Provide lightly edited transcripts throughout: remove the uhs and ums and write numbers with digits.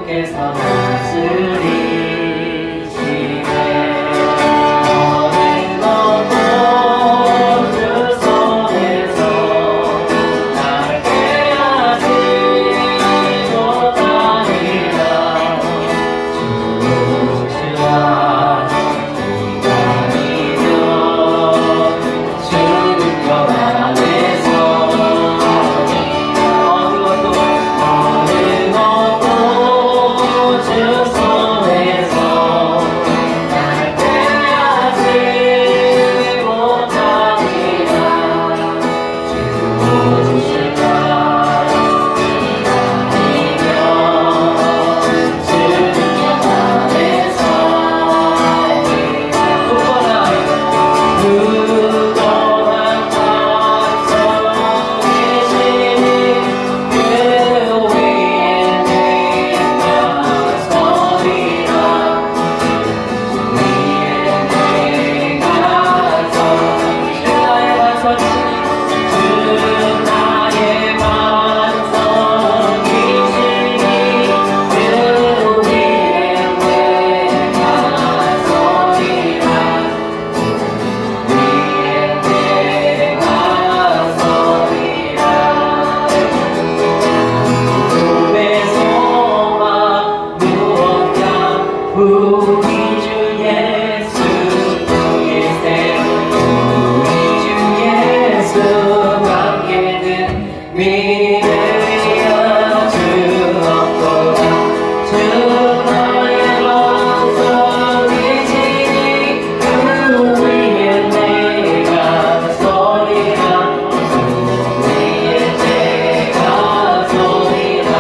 주께서 다스리시네. 어느 것도 주 손에서 나게 하지 못하리라. 주시라 네가 믿어 주는 것 안에서 어느 것도 주 손에서 날 빼앗지 못하리라. 주실까 아니면 주는 것 안에서 굳건한 약속이시니 그 위에 내가 서리라. 나의 반석이시니 그 위에 내가 서리라. 우리의 소망 무엇냐 우리 주 예수 그리스도 우리 주 예수 함께는 미래여 주 없도다. 주 나의 반석이시니 그 위에 내가 서리라. 그 위에 내가 서리라.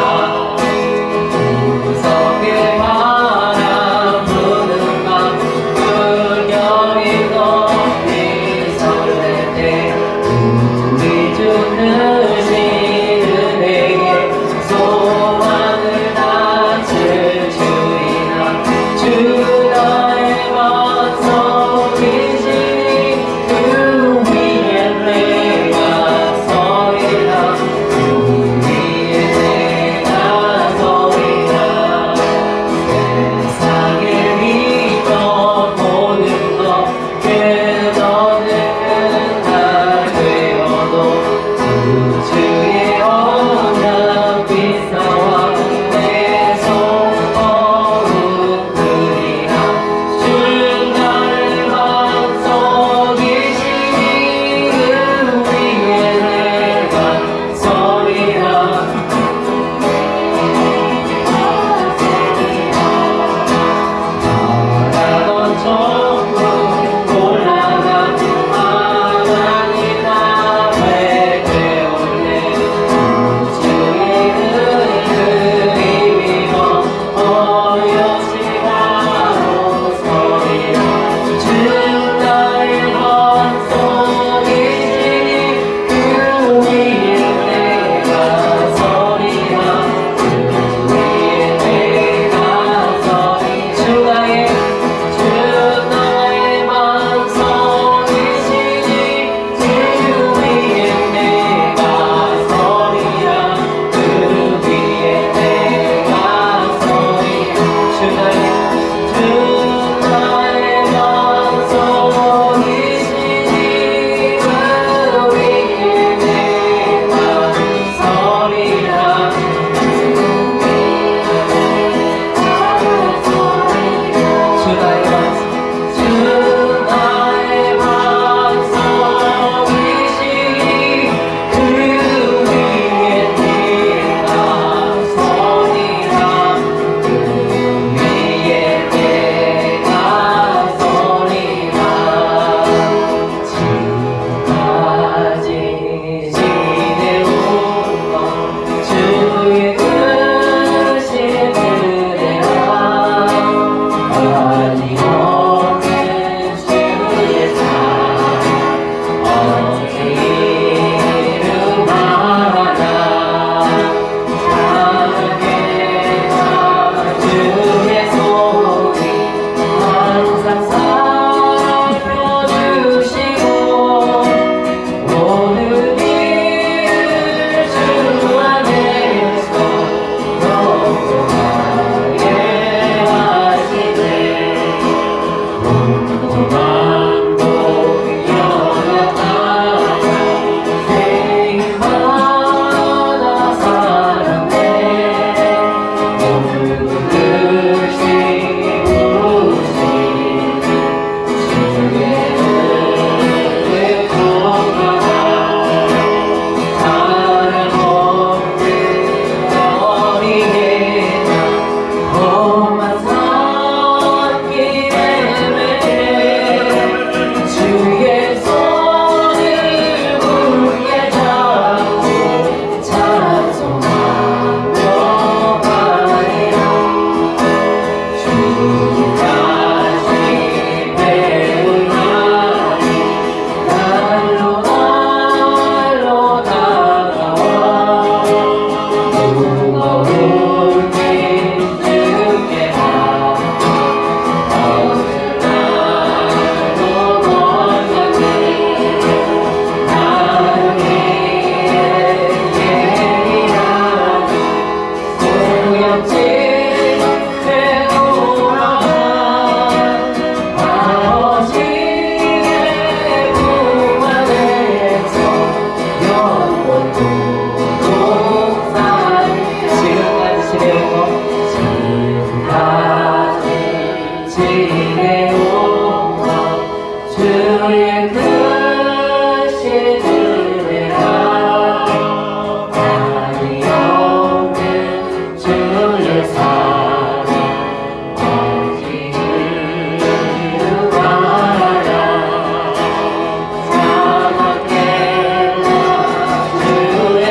무섭게 바람 부는 밤 불결이 높이 설렐 때 우리 주 크신 동산 지금까지 지내온 것 주의 크신 은혜가 한이 없는 주의 사랑 어디를 바라 사랑해 주의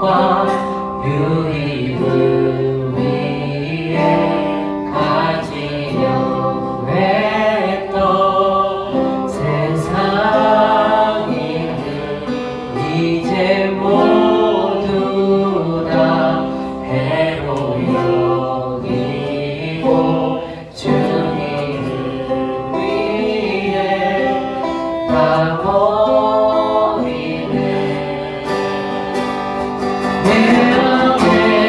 영광 유익을 위해 가지려 했던 세상이 이제 모두 다 해로 여기고 주님을 위해 다 버리네. 내 안에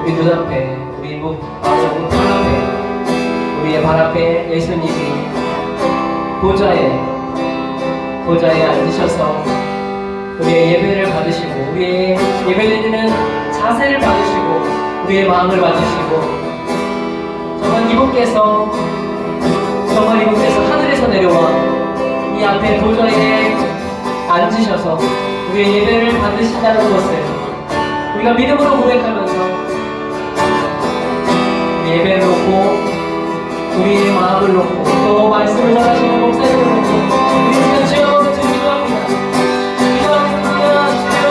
우리 눈앞에, 우리 마음 앞에, 우리의 발 앞에 예수님이 보좌에 앉으셔서 우리의 예배를 받으시고, 우리의 예배드리는 자세를 받으시고, 우리의 마음을 받으시고, 정말 이분께서 하늘에서 내려와 이 앞에 보좌에 앉으셔서 우리의 예배를 받으신다는 것을 우리가 믿음으로 고백하면서 우리 예배를 놓고 우리의 마음을 놓고 또 말씀을 전하시는 목사님을 놓고 우리 지금 주여 기도합니다. 기도하겠습니다. 주여.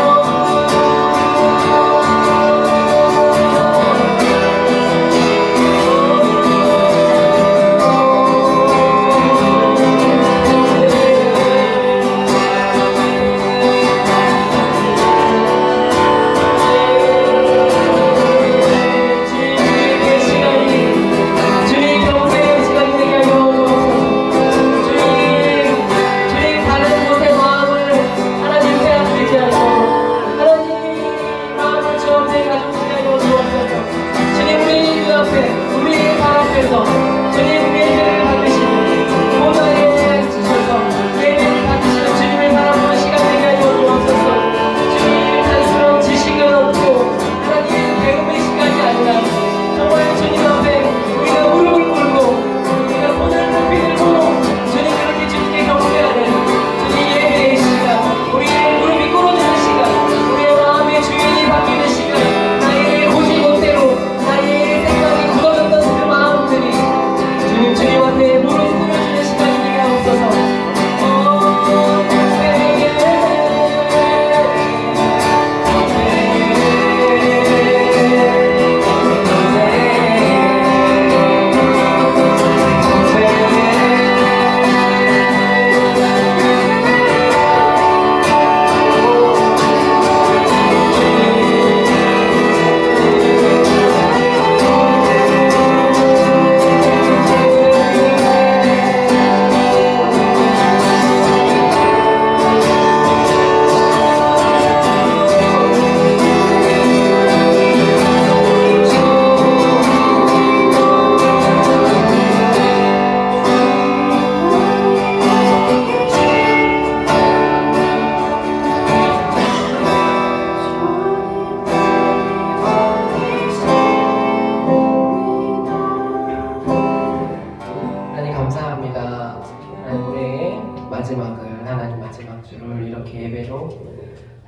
하나님 마지막 주를 이렇게 예배로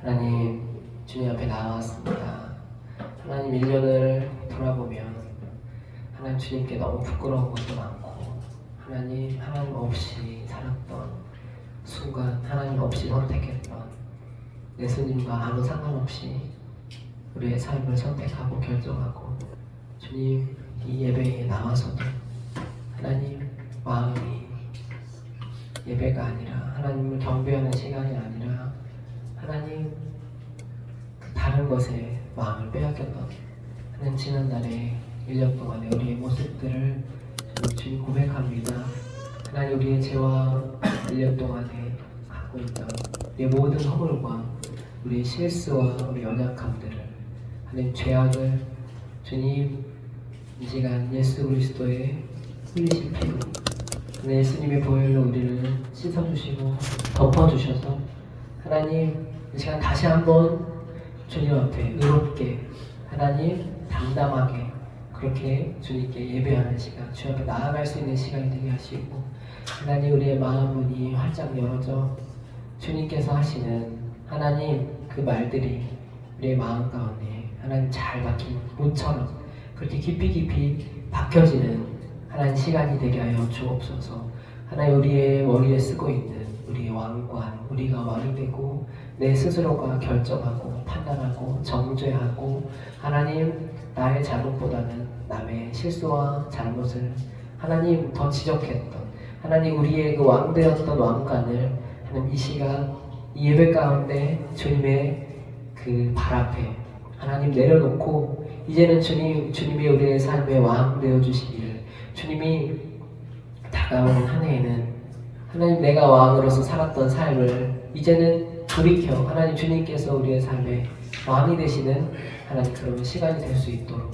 하나님 주님 앞에 나왔습니다. 하나님 1년을 돌아보면 하나님 주님께 너무 부끄러운 것도 많고 하나님 없이 살았던 순간, 하나님 없이 선택했던 예수님과 아무 상관없이 우리의 삶을 선택하고 결정하고 주님 이 예배에 나와서도 하나님 마음이 예배가 아니라 하나님을 경배하는 시간이 아니라 하나님 그 다른 것에 마음을 빼앗겼던 하나님 지난날에 1년 동안의 우리의 모습들을 주님 고백합니다. 하나님 우리의 죄와 1년 동안에 갖고 있던 우리의 모든 허물과 우리의 실수와 우리 연약함들을 하나님 죄악을 주님 이 시간 예수 그리스도의 흘리신 피로 예수님의 보혈로 우리를 씻어주시고 덮어주셔서 하나님 이 시간 다시 한번 주님 앞에 의롭게 하나님 담담하게 그렇게 주님께 예배하는 시간, 주 앞에 나아갈 수 있는 시간이 되게 하시고 하나님 우리의 마음 문이 활짝 열어져 주님께서 하시는 하나님 그 말들이 우리의 마음 가운데 하나님 잘 박힌 못처럼 그렇게 깊이 박혀지는 하나님 시간이 되게 하여 주옵소서. 하나님 우리의 머리에 쓰고 있는 우리의 왕관, 우리가 왕이 되고 내 스스로가 결정하고 판단하고 정죄하고 하나님 나의 잘못보다는 남의 실수와 잘못을 하나님 더 지적했던 하나님 우리의 그 왕되었던 왕관을 하나님 이 시간 이 예배 가운데 주님의 그 발 앞에 하나님 내려놓고 이제는 주님이 우리의 삶의 왕 되어주시기를 주님이 다가오는 한 해에는 하나님 내가 왕으로서 살았던 삶을 이제는 돌이켜 하나님 주님께서 우리의 삶의 왕이 되시는 하나님 그런 시간이 될 수 있도록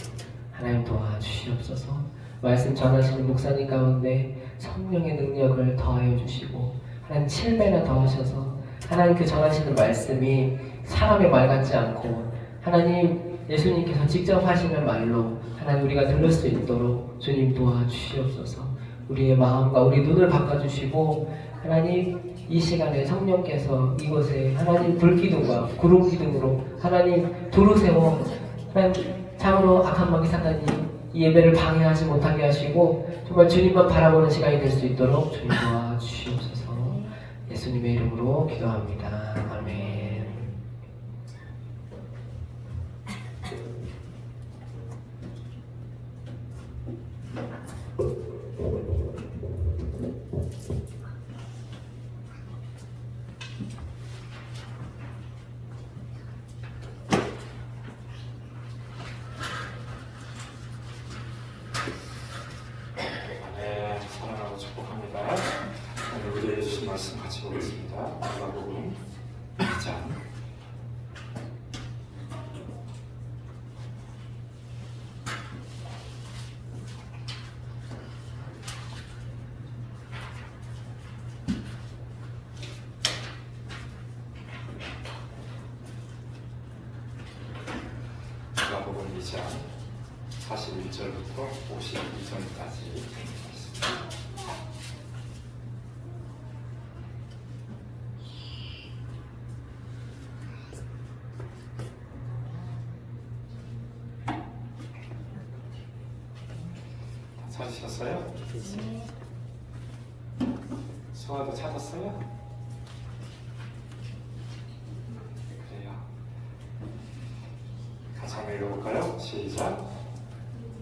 하나님 도와주시옵소서. 말씀 전하시는 목사님 가운데 성령의 능력을 더하여 주시고 하나님 7배나 더하셔서 하나님 그 전하시는 말씀이 사람의 말 같지 않고 하나님 예수님께서 직접 하시는 말로 하나님 우리가 들을 수 있도록 주님 도와주시옵소서. 우리의 마음과 우리 눈을 바꿔주시고 하나님 이 시간에 성령께서 이곳에 하나님 불기둥과 구름 기둥으로 하나님 두루 세워 하나님 참으로 악한 마귀 사단이 이 예배를 방해하지 못하게 하시고 정말 주님만 바라보는 시간이 될 수 있도록 주님 도와주시옵소서. 예수님의 이름으로 기도합니다. 아멘. 사랑하고 축복합니다. 오늘 우리에게 주신 말씀 같이 보겠습니다. 마가복음 2장. 마가복음 2장 41절부터 52절까지 찾으셨어요? 수아도 찾았어요? 그래요. 같이 한번 읽어볼까요? 시작.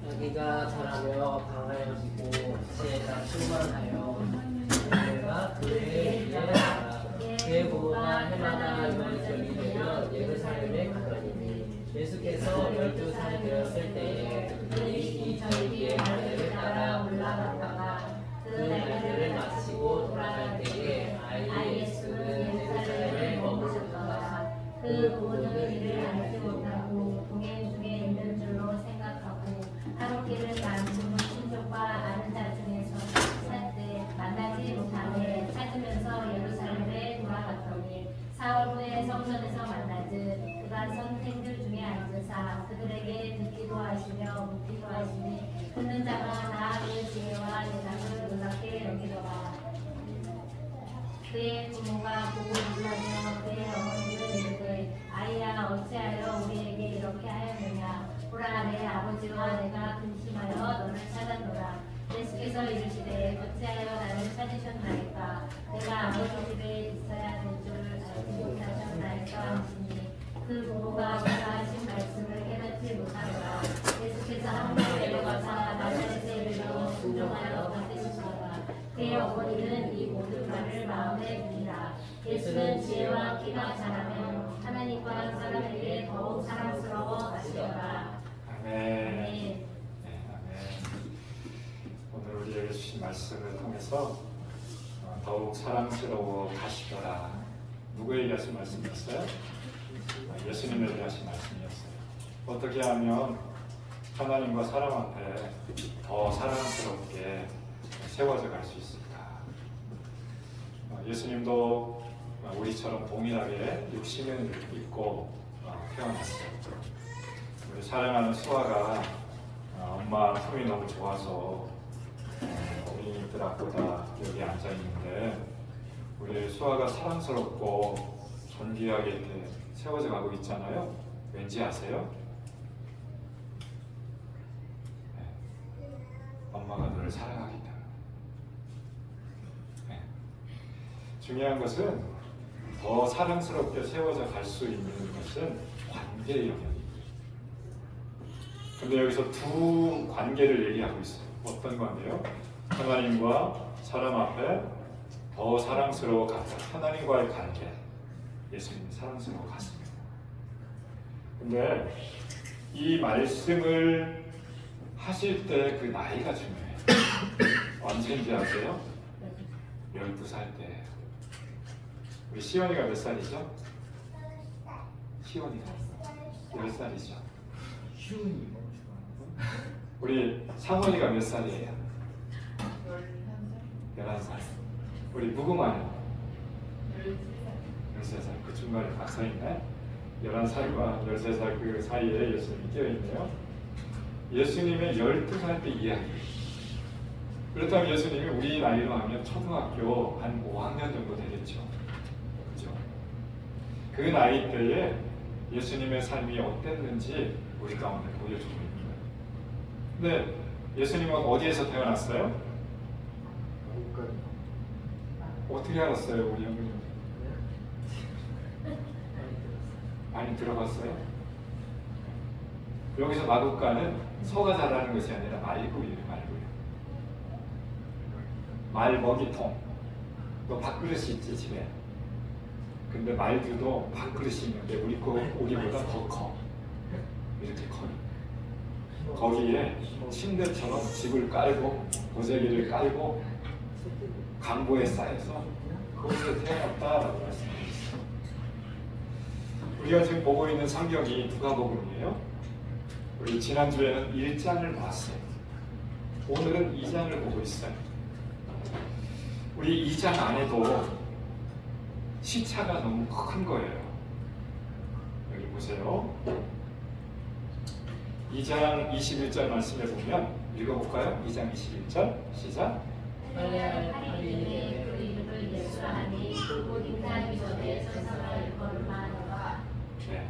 여기가 자라며 강하여지고 지혜가 충만하여 내가 그의 위하라. 그의 보호나 해마다 요한절이 되면 예루살렘에 가더니 예수께서 12살이 되었을 때에 그들이 이 절기의 날들을 따라 올라갔다가 그 날들을 마치고 돌아갈 때에 아이 예수는 예루살렘에 머무셨다가 그 모든 일을 알지 못하고 동행 중에 있는 줄로 생각하고 하루길을 가는 친족과 아는 자 중에서 찾되 만나지 못하매 찾으면서 예루살렘에 돌아갔더니 사흘 후에 성전에서 만나즉 그가 선생들 중에 앉으사 그들에게 듣기도 하시며 묻기도 하시니 듣는 자가 다 그 지혜와 예상을 놀랍게 여기더라. 그의 부모가 보고 놀라며 그의 어머니를 이르되 아이야 어찌하여 우리에게 이렇게 하였느냐. 보라 내 아버지와 내가 근심하여 너를 찾았노라. 예수께서 이르시되 어찌하여 나를 찾으셨나이까. 내가 아버지 집에 있어야 될 줄을 알지 못하셨나이까 하시니 그 부모가 그가 하신 말씀을 깨닫지 못하더라. 예수께서 한국에 내려가사 나사렛에 이르러 순종하여 받으시더라. 그의 어머니는 이 모든 말을 마음에 두니라. 예수는 지혜와 키가 자라며 하나님과 사람에게 더욱 사랑스러워 하시더라. 아멘. 네, 아멘. 오늘 우리에게 주신 말씀을 통해서 더욱 사랑스러워 가시더라. 누구에게 하신 말씀이었어요? 예수님에게 하신 말씀이었어요. 어떻게 하면 하나님과 사람 앞에 더 사랑스럽게 세워져 갈 수 있을까? 예수님도 우리처럼 동일하게 육신을 입고 태어났어요. 우리 사랑하는 수아가 엄마 품이 너무 좋아서 어린이들 앞보다 여기 앉아 있는데 우리 수아가 사랑스럽고 존귀하게 이렇게 세워져 가고 있잖아요. 왠지 아세요? 네. 엄마가 너를 사랑하기 때문에. 네. 중요한 것은 더 사랑스럽게 세워져 갈 수 있는 것은 관계의 영역입니다. 근데 여기서 두 관계를 얘기하고 있어요. 어떤 관계요? 하나님과 사람 앞에 더 사랑스러워 갔다. 하나님과의 관계. 예수님이 사랑스러워 갔습니다. 근데 이 말씀을 하실 때 그 나이가 중요해요. 언제인지 아세요? 12살 때예요. 우리 시원이가 몇 살이죠? 시원이가 10살이죠. 우리 상원이가 몇 살이에요? 11살. 우리 무궁화는? 13살. 그 중간에 박사 있네. 11살과 13살 그 사이에 예수님이 끼어있네요. 예수님의 12살 때 이야기. 그렇다면 예수님이 우리 나이로 하면 초등학교 한 5학년 정도 되겠죠. 그렇죠? 그 나이 때에 예수님의 삶이 어땠는지 우리 가운데 보여주고 있는 거예요. 근데 예수님은 어디에서 태어났어요? 어떻게 알았어요, 우리 형님? 많이 들어봤어요? 여기서 마국간은 소가 자라는 것이 아니라 말구이에요, 말구이. 말 먹이통. 너 밥그릇이 있지, 집에? 근데 말들도 밥그릇이 있는데 우리보다 더 커. 이렇게 커요. 거기에 침대처럼 집을 깔고 보재기를 깔고 강보에 쌓여서 거기서 태어났다라고 말씀드렸어요. 우리가 지금 보고 있는 성경이 누가복음이에요. 우리 지난주에는 1장을 봤어요. 오늘은 2장을 보고 있어요. 우리 2장 안에도 시차가 너무 큰 거예요. 여기 보세요. 2장 21절 말씀에 보면 읽어볼까요? 2장 21절 시작. 네.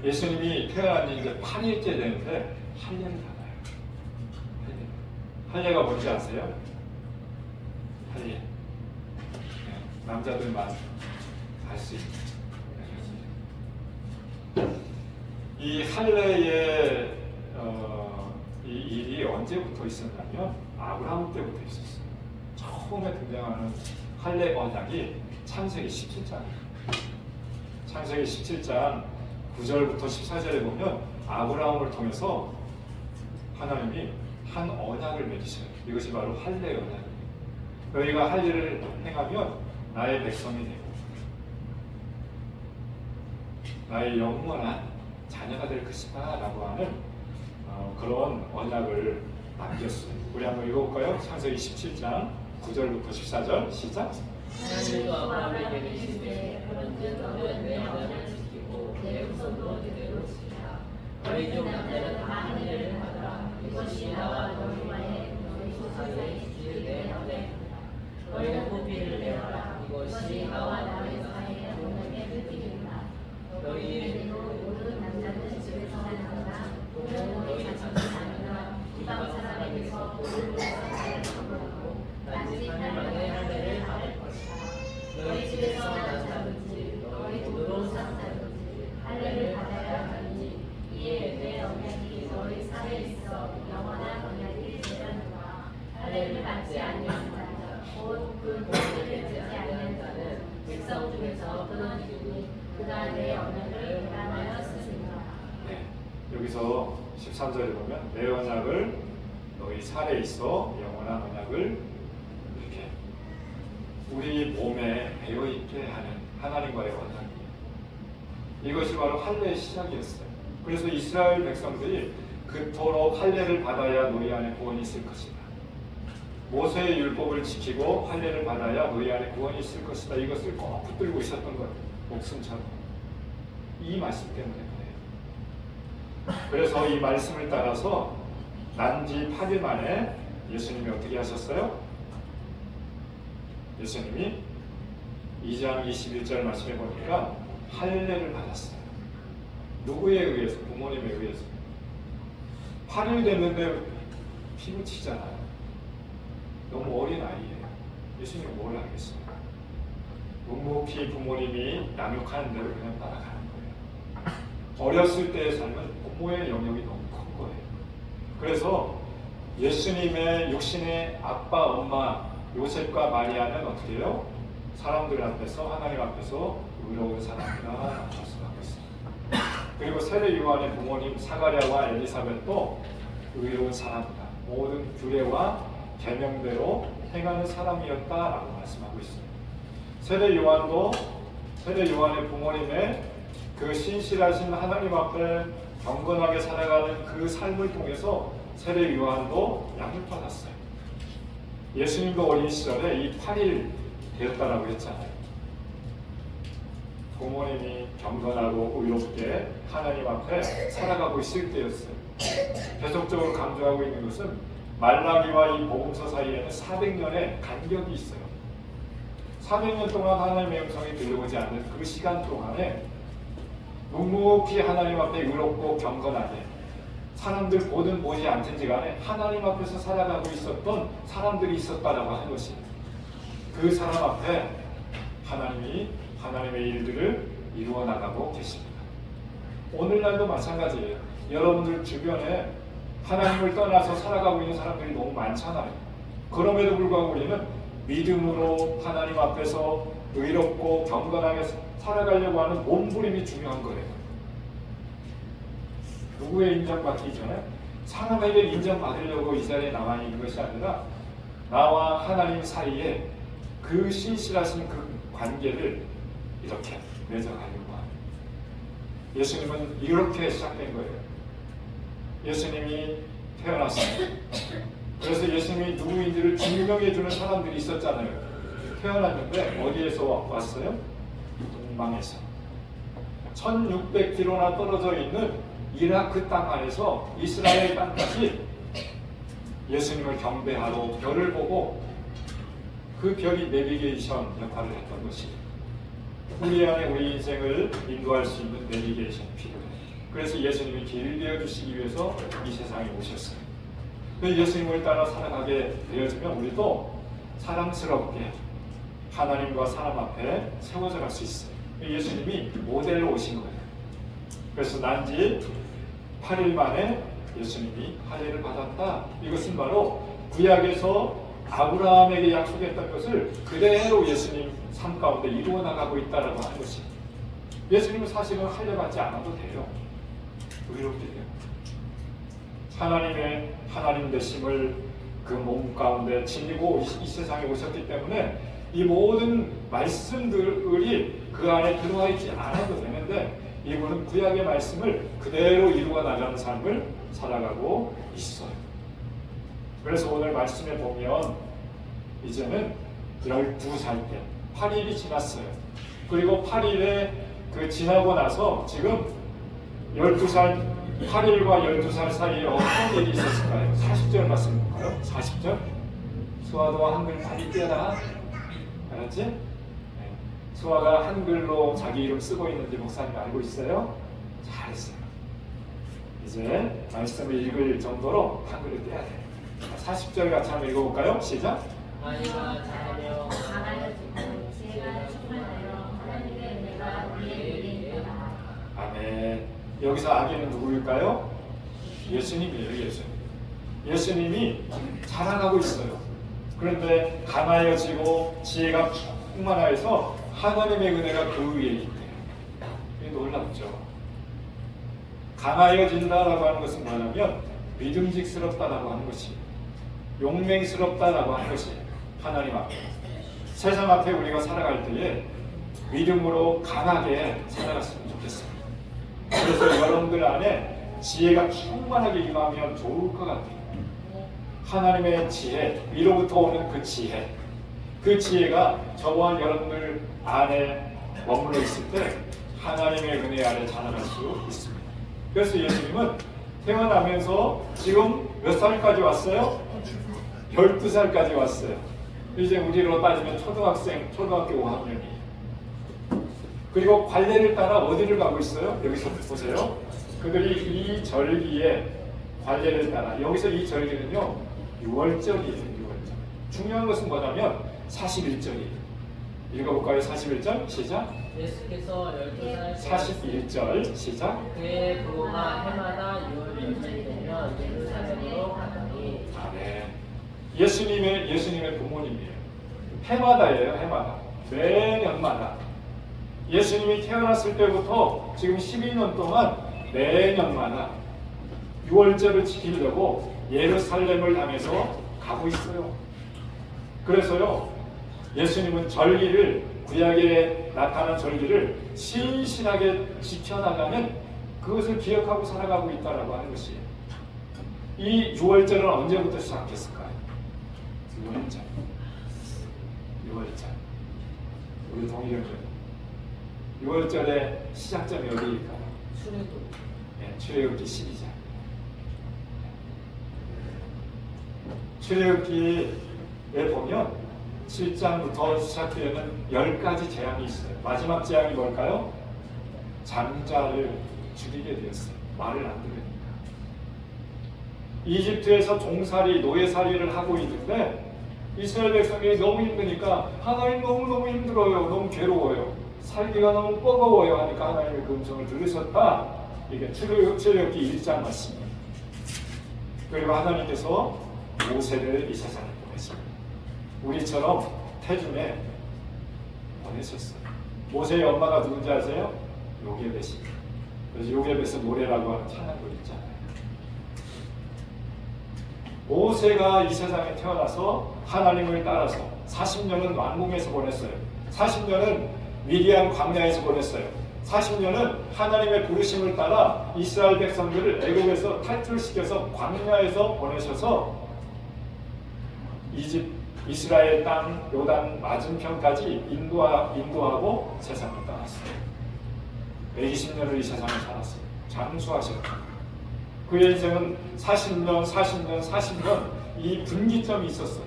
예수님이 태어난 지 이제 8일째 되는데 할례를 받아요. 할례가 뭔지 아세요? 할례. 네. 남자들만 할 수 있는. 이 할례의 이 일이 언제부터 있었냐면 아브라함 때부터 있었어요. 처음에 등장하는 할례 언약이 창세기 17장이에요. 창세기 17장 9절부터 14절에 보면 아브라함을 통해서 하나님이 한 언약을 맺으셔요. 이것이 바로 할례 언약입니다. 너희가 할례를 행하면 나의 백성이 되고 나의 영원한 자녀가 될 것이다 라고 하는 그런 언약을 남겼어요. 우리 한번 읽어볼까요? 창세기 17장 9절부터 14절 시작. 하나님도 아브라함에게 이르시되 그런즉 너는 내 언약을 지키고 내 후손도 그대로 지키라. 너희 중 남자는 다 할례를 받으라. 이것이 나와 너희와의 너희 후사의 주일 내 언약이라. 너희는 고비를 내어라. 이것이 나와 너희 사이의 언약의 뜻이니라. 너희의 모든 남자는 집에서 하느니라. 또는 너희 자손이 아니라 이방 사람에게서 복을 받고 단지 8년의 할례를 받을 것이다. 너희 집에서 난 자든지 너희 돈으로 산 자든지 할례를 받아야 하니 이에 내 언약이 너희 사이에 있어 영원한 언약이 되려니와 할례를 받지 아니한 자 곧 그 복을 받지 아니한 자는 백성 중에서 끊어지니 그가 내 언약을 배반하였으니라. 네, 여기서 13절에 보면 내 언약을 너희 살에 있어 영원한 언약을 이렇게 우리 몸에 배어있게 하는 하나님과의 언약이에요. 이것이 바로 할례의 시작이었어요. 그래서 이스라엘 백성들이 그토록 할례를 받아야 너희 안에 구원이 있을 것이다. 모세의 율법을 지키고 할례를 받아야 너희 안에 구원이 있을 것이다. 이것을 꼭 붙들고 있었던 거예요. 목숨처럼. 이 말씀 때문에 그래요. 그래서 이 말씀을 따라서 난지 8일 만에 예수님이 어떻게 하셨어요? 예수님이 2장 21절 말씀해 보니까 할례를 받았어요. 누구에 의해서? 부모님에 의해서. 8일 됐는데 피부 치잖아요. 너무 어린 아이예요. 예수님이 뭘 알겠어요? 묵묵히 부모님이 양육하는 대로 그냥 따라가는 거예요. 어렸을 때의 삶은 부모의 영역이 너무 큰 거예요. 그래서 예수님의 육신의 아빠, 엄마 요셉과 마리아는 어떻게 해요? 사람들 앞에서, 하나님 앞에서 의로운 사람이라 말씀하고 있습니다. 그리고 세례 요한의 부모님 사가랴와 엘리사벳도 의로운 사람이다. 모든 규례와 계명대로 행하는 사람이었다라고 말씀하고 있습니다. 세례 요한의 부모님의 그 신실하신 하나님 앞에 경건하게 살아가는 그 삶을 통해서 세례 요한도 양육받았어요. 예수님도 어린 시절에 이 8일 되었다라고 했잖아요. 부모님이 경건하고 의롭게 하나님 앞에 살아가고 있을 때였어요. 계속적으로 강조하고 있는 것은 말라기와 이 복음서 사이에는 400년의 간격이 있어요. 400년 동안 하나님의 음성이 들려오지 않는 그 시간 동안에 묵묵히 하나님 앞에 의롭고 경건하게 사람들 보든 보지 않든지 간에 하나님 앞에서 살아가고 있었던 사람들이 있었다라고 하는 것이, 그 사람 앞에 하나님이 하나님의 일들을 이루어 나가고 계십니다. 오늘날도 마찬가지예요. 여러분들 주변에 하나님을 떠나서 살아가고 있는 사람들이 너무 많잖아요. 그럼에도 불구하고 우리는 믿음으로 하나님 앞에서 의롭고 경건하게 살아가려고 하는 몸부림이 중요한 거예요. 누구의 인정받기 전에 사람에게 인정받으려고 이 자리에 나와 있는 것이 아니라 나와 하나님 사이에 그 신실하신 그 관계를 이렇게 맺어가려고 합니다. 예수님은 이렇게 시작된 거예요. 예수님이 태어났어요. 그래서 예수님이 누구인지를 증명해 주는 사람들이 있었잖아요. 태어났는데 어디에서 왔어요? 동방에서 1600km나 떨어져 있는 이라크 땅 안에서 이스라엘 땅까지 예수님을 경배하러 별을 보고 그 별이 내비게이션 역할을 했던 것이, 우리 안에 우리 인생을 인도할 수 있는 내비게이션이 필요해요. 그래서 예수님이 길 되어주시기 위해서 이 세상에 오셨어요. 예수님을 따라 살아가게 되어지면 우리도 사랑스럽게 하나님과 사람 앞에 세워져 갈 수 있어요. 예수님이 모델로 오신 거예요. 그래서 난지 8일 만에 예수님이 할례를 받았다. 이것은 바로 구약에서 아브라함에게 약속했던 것을 그대로 예수님 삶 가운데 이루어 나가고 있다라고 하는 것이, 예수님은 사실은 할례 받지 않아도 돼요. 의롭게 돼요. 하나님의 하나님 되심을 그 몸 가운데 지니고 이 세상에 오셨기 때문에 이 모든 말씀들이 그 안에 들어와 있지 않아도 되는데, 이분은 구약의 말씀을 그대로 이루어 나가는 삶을 살아가고 있어요. 그래서 오늘 말씀에 보면 이제는 12살 때 8일이 지났어요. 그리고 8일에 그 지나고 나서 지금 12살, 8일과 12살 사이에 어떤 일이 있었을까요? 40절 말씀 볼까요? 40절. 수아도 한글 많이 떼라. 알았지? 네. 수아가 한글로 자기 이름 쓰고 있는지 목사님 알고 있어요? 잘했어요. 이제 말씀을 읽을 정도로 한글을 떼야 돼요. 40절 같이 한번 읽어볼까요? 시작. 하나님과 자녀 강하여지고 지혜가 충만하여 하나님의 은혜가 우리에게 있다. 아멘. 여기서 아기는 누구일까요? 예수님이에요. 예수님. 예수님이 자라나고 있어요. 그런데 강하여지고 지혜가 충만하여서 하나님의 은혜가 그 위에 있대요. 이게 놀랍죠. 강하여진다라고 하는 것은 뭐냐면 믿음직스럽다라고 하는 것이, 용맹스럽다라고 하는 것이 하나님 앞에, 세상 앞에 우리가 살아갈 때에 믿음으로 강하게 살아갔으면 좋겠어요. 그래서 여러분들 안에 지혜가 충만하게 임하면 좋을 것 같아요. 하나님의 지혜, 위로부터 오는 그 지혜, 그 지혜가 저와 여러분들 안에 머물러 있을 때 하나님의 은혜 아래 자라날 수 있습니다. 그래서 예수님은 태어나면서 지금 몇 살까지 왔어요? 12살까지 왔어요. 이제 우리로 따지면 초등학생, 초등학교 5학년이에요. 그리고 관례를 따라 어디를 가고 있어요? 여기서 보세요. 그들이 이 절기에 관례를 따라, 여기서 이 절기는요 6월절이에요. 6월절. 중요한 것은 뭐냐면 41절이에요. 읽어볼까요? 41절 시작. 예수께서 12살 41절 시작. 그의 부모가 해마다 6월 1일이 되면 예루살렘으로 가더니. 아멘. 예수님의 부모님이에요. 해마다예요. 해마다. 매년마다. 예수님이 태어났을 때부터 지금 12년 동안 매년마다 6월절을 지키려고 예루살렘을 향해서 가고 있어요. 그래서요, 예수님은 절기를, 구약에 나타난 절기를 신실하게 지켜나가는 그것을 기억하고 살아가고 있다라고 하는 것이에요. 이 6월절은 언제부터 시작했을까요? 6월절. 6월절. 우리 동일형제 6월절의 시작점이 어디일까요? 출애굽. 네, 출애굽기 12장. 출애굽기에 보면 7장부터 시작되는 10가지 재앙이 있어요. 마지막 재앙이 뭘까요? 장자를 죽이게 되었어요. 말을 안 들으니까. 이집트에서 종살이, 노예살이를 하고 있는데 이스라엘 백성이 너무 힘드니까 하나님 너무너무 힘들어요. 너무 괴로워요. 살기가 너무 버거워요 하니까 하나님의 그 음성을 들으셨다. 이게 출애굽기 1장 말씀이에요. 그리고 하나님께서 모세를 이 세상에 보내십니다. 우리처럼 태중에 보내셨어요. 모세의 엄마가 누군지 아세요? 요게벳입니다. 그래서 요게벳은 노래라고 하는 찬양도 있잖아요. 모세가 이 세상에 태어나서 하나님을 따라서 40년은 왕궁에서 보냈어요. 40년은 미디안 광야에서 보냈어요. 40년은 하나님의 부르심을 따라 이스라엘 백성들을 애굽에서 탈출시켜서 광야에서 보내셔서 이스라엘 땅 요단 맞은편까지 인도하고 세상을 떠났어요. 120년을 이 세상에 살았어요. 장수하셨다. 그의 인생은 40년 이 분기점이 있었어요.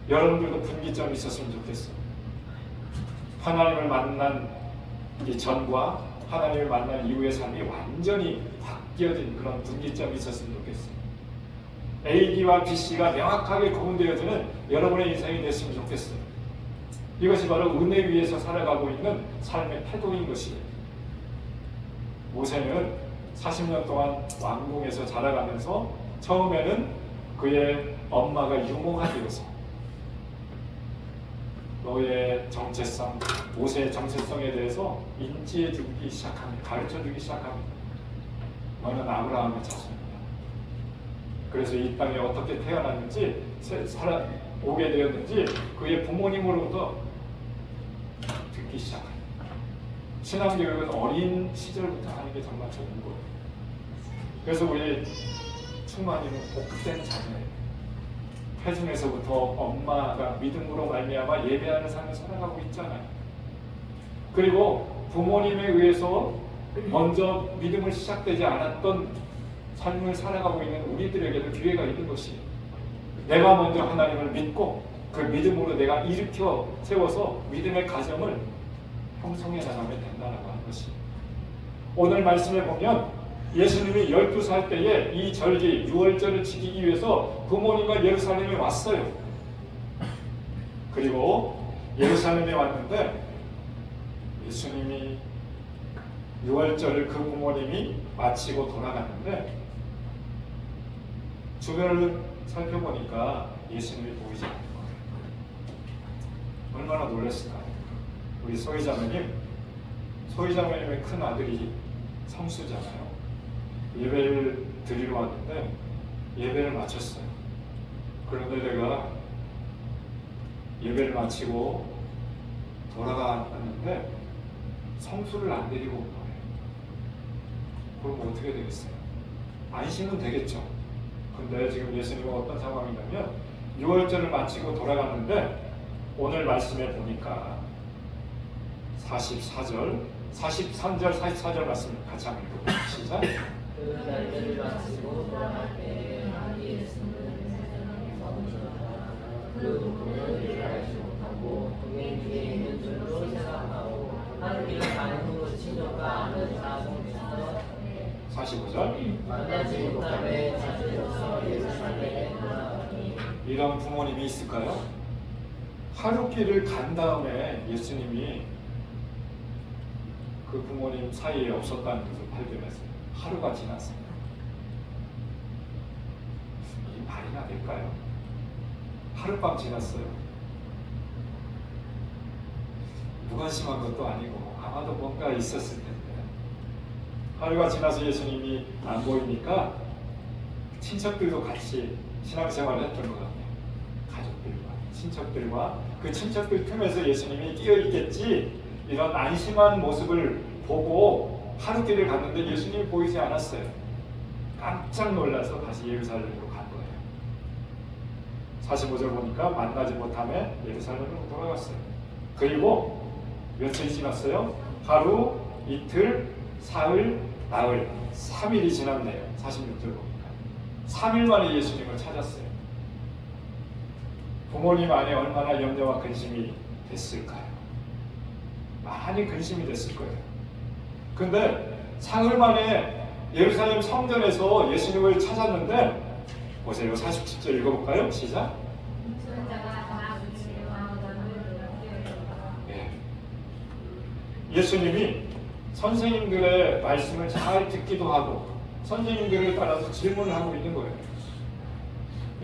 여러분들도 분기점이 있었으면 좋겠어요. 하나님을 만난 이 전과 하나님을 만난 이후의 삶이 완전히 바뀌어진 그런 분기점이 있었으면 좋겠어요. AD와 BC가 명확하게 구분되어지는 여러분의 인생이 됐으면 좋겠어요. 이것이 바로 은혜 위에서 살아가고 있는 삶의 태도인 것이에요. 모세는 40년 동안 왕궁에서 자라가면서 처음에는 그의 엄마가 유모가 되어서 너의 정체성, 모세의 정체성에 대해서 인지해 주기 시작합니다. 가르쳐 주기 시작합니다. 너는 아브라함의 자손이야. 그래서 이 땅에 어떻게 태어났는지, 오게 되었는지 그의 부모님으로부터 듣기 시작합니다. 신앙교육은 어린 시절부터 하는 게 정말 좋은 거예요. 그래서 우리 충만이는 복된 자녀예요. 태중에서부터 엄마가 믿음으로 말미암아 예배하는 삶을 살아가고 있잖아요. 그리고 부모님에 의해서 먼저 믿음을 시작되지 않았던 삶을 살아가고 있는 우리들에게도 기회가 있는 것이에요. 내가 먼저 하나님을 믿고 그 믿음으로 내가 일으켜 세워서 믿음의 가정을 형성해 나가면 된다라고 하는 것이에요. 오늘 말씀에 보면 예수님이 12살 때에 이 절기 6월절을 지키기 위해서 부모님과 예루살렘에 왔어요. 그리고 예루살렘에 왔는데 예수님이 6월절을 그 부모님이 마치고 돌아갔는데 주변을 살펴보니까 예수님이 보이지 않는 거예요. 얼마나 놀랐을까요? 우리 소희자매님의 큰 아들이 성수잖아요. 예배를 드리러 왔는데 예배를 마쳤어요. 그런데 내가 예배를 마치고 돌아갔는데 성수를 안 데리고 온 거예요. 그럼 어떻게 되겠어요? 안심은 되겠죠. 근데 지금 예수님은 어떤 상황이냐면 6월절을 마치고 돌아갔는데 오늘 말씀에 보니까 43절, 44절 말씀 같이 한번 읽어볼까요? 시작. 그 날짜를 마치고 돌아갈 때 그 부분을 이해를 알지 못하고 동행 중에 있는 줄로 생각하고 하늘길을 가는 후 친족과 아는 자손에서 45절. 만나지 못함에 자주로서 예루살렘에 돌아가니. 이런 부모님이 있을까요? 하루 길을 간 다음에 예수님이 그 부모님 사이에 없었다는 것을 발견했어요. 하루가 지났습니다. 이게 말이나 될까요? 하룻밤 지났어요. 무관심한 것도 아니고 아마도 뭔가 있었을 텐데 하루가 지나서 예수님이 안 보이니까 친척들도 같이 신앙생활을 했던 것 같아요. 가족들과 친척들과 그 친척들 틈에서 예수님이 끼어 있겠지 이런 안심한 모습을 보고 하루 길을 갔는데 예수님이 보이지 않았어요. 깜짝 놀라서 다시 예루살렘으로 간 거예요. 45절 보니까 만나지 못하며 예루살렘으로 돌아갔어요. 그리고 며칠이 지났어요? 하루, 이틀, 사흘, 나흘, 3일이 지났네요. 46절 보니까 3일 만에 예수님을 찾았어요. 부모님 안에 얼마나 염려와 근심이 됐을까요? 많이 근심이 됐을 거예요. 근데 사흘 만에 예루살렘 성전에서 예수님을 찾았는데 보세요. 47절 읽어볼까요? 시작. 네. 예수님이 선생님들의 말씀을 잘 듣기도 하고 선생님들을 따라서 질문을 하고 있는 거예요.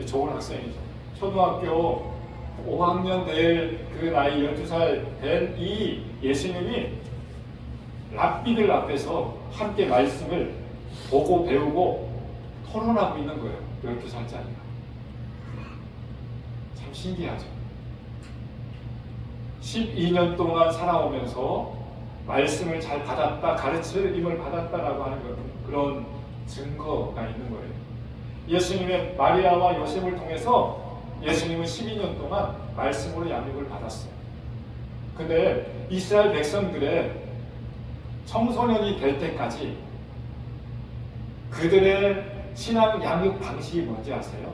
좋은 학생이죠. 초등학교 5학년 될 그 나이 12살 된 이 예수님이 랍비들 앞에서 함께 말씀을 보고 배우고 토론하고 있는 거예요. 12살짜리가. 참 신기하죠. 12년 동안 살아오면서 말씀을 잘 받았다, 가르침을 받았다라고 하는 그런 증거가 있는 거예요. 예수님의 마리아와 요셉을 통해서 예수님은 12년 동안 말씀으로 양육을 받았어요. 근데 이스라엘 백성들의 청소년이 될 때까지 그들의 신앙 양육 방식이 뭔지 아세요?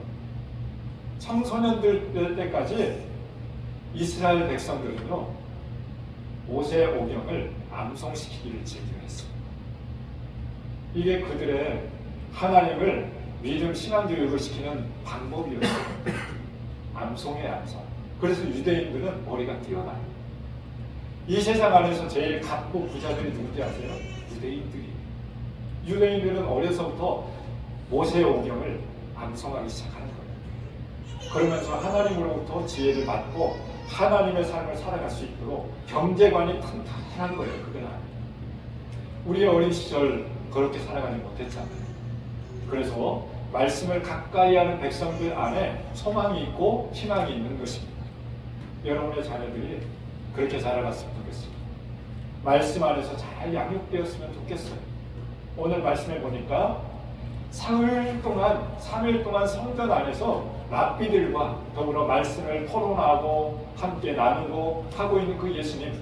청소년들 될 때까지 이스라엘 백성들은요, 모세오경을 암송시키기를 즐겨했어요. 이게 그들의 하나님을 믿음 신앙 교육을 시키는 방법이었어요. 암송의 암송. 그래서 유대인들은 머리가 뛰어나요. 이 세상 안에서 제일 갖고 부자들이 누군지 아세요? 유대인들이. 유대인들은 어려서부터 모세오경을 암송하기 시작하는 거예요. 그러면서 하나님으로부터 지혜를 받고 하나님의 삶을 살아갈 수 있도록 경제관이 탄탄한 거예요. 그건 아니에요. 우리의 어린 시절 그렇게 살아가지 못했잖아요. 그래서 말씀을 가까이 하는 백성들 안에 소망이 있고 희망이 있는 것입니다. 여러분의 자녀들이 그렇게 살아갔으면 좋겠습니다. 말씀 안에서 잘 양육되었으면 좋겠어요. 오늘 말씀해 보니까 3일 동안 성전 안에서 랍비들과 더불어 말씀을 토론하고 함께 나누고 하고 있는 그 예수님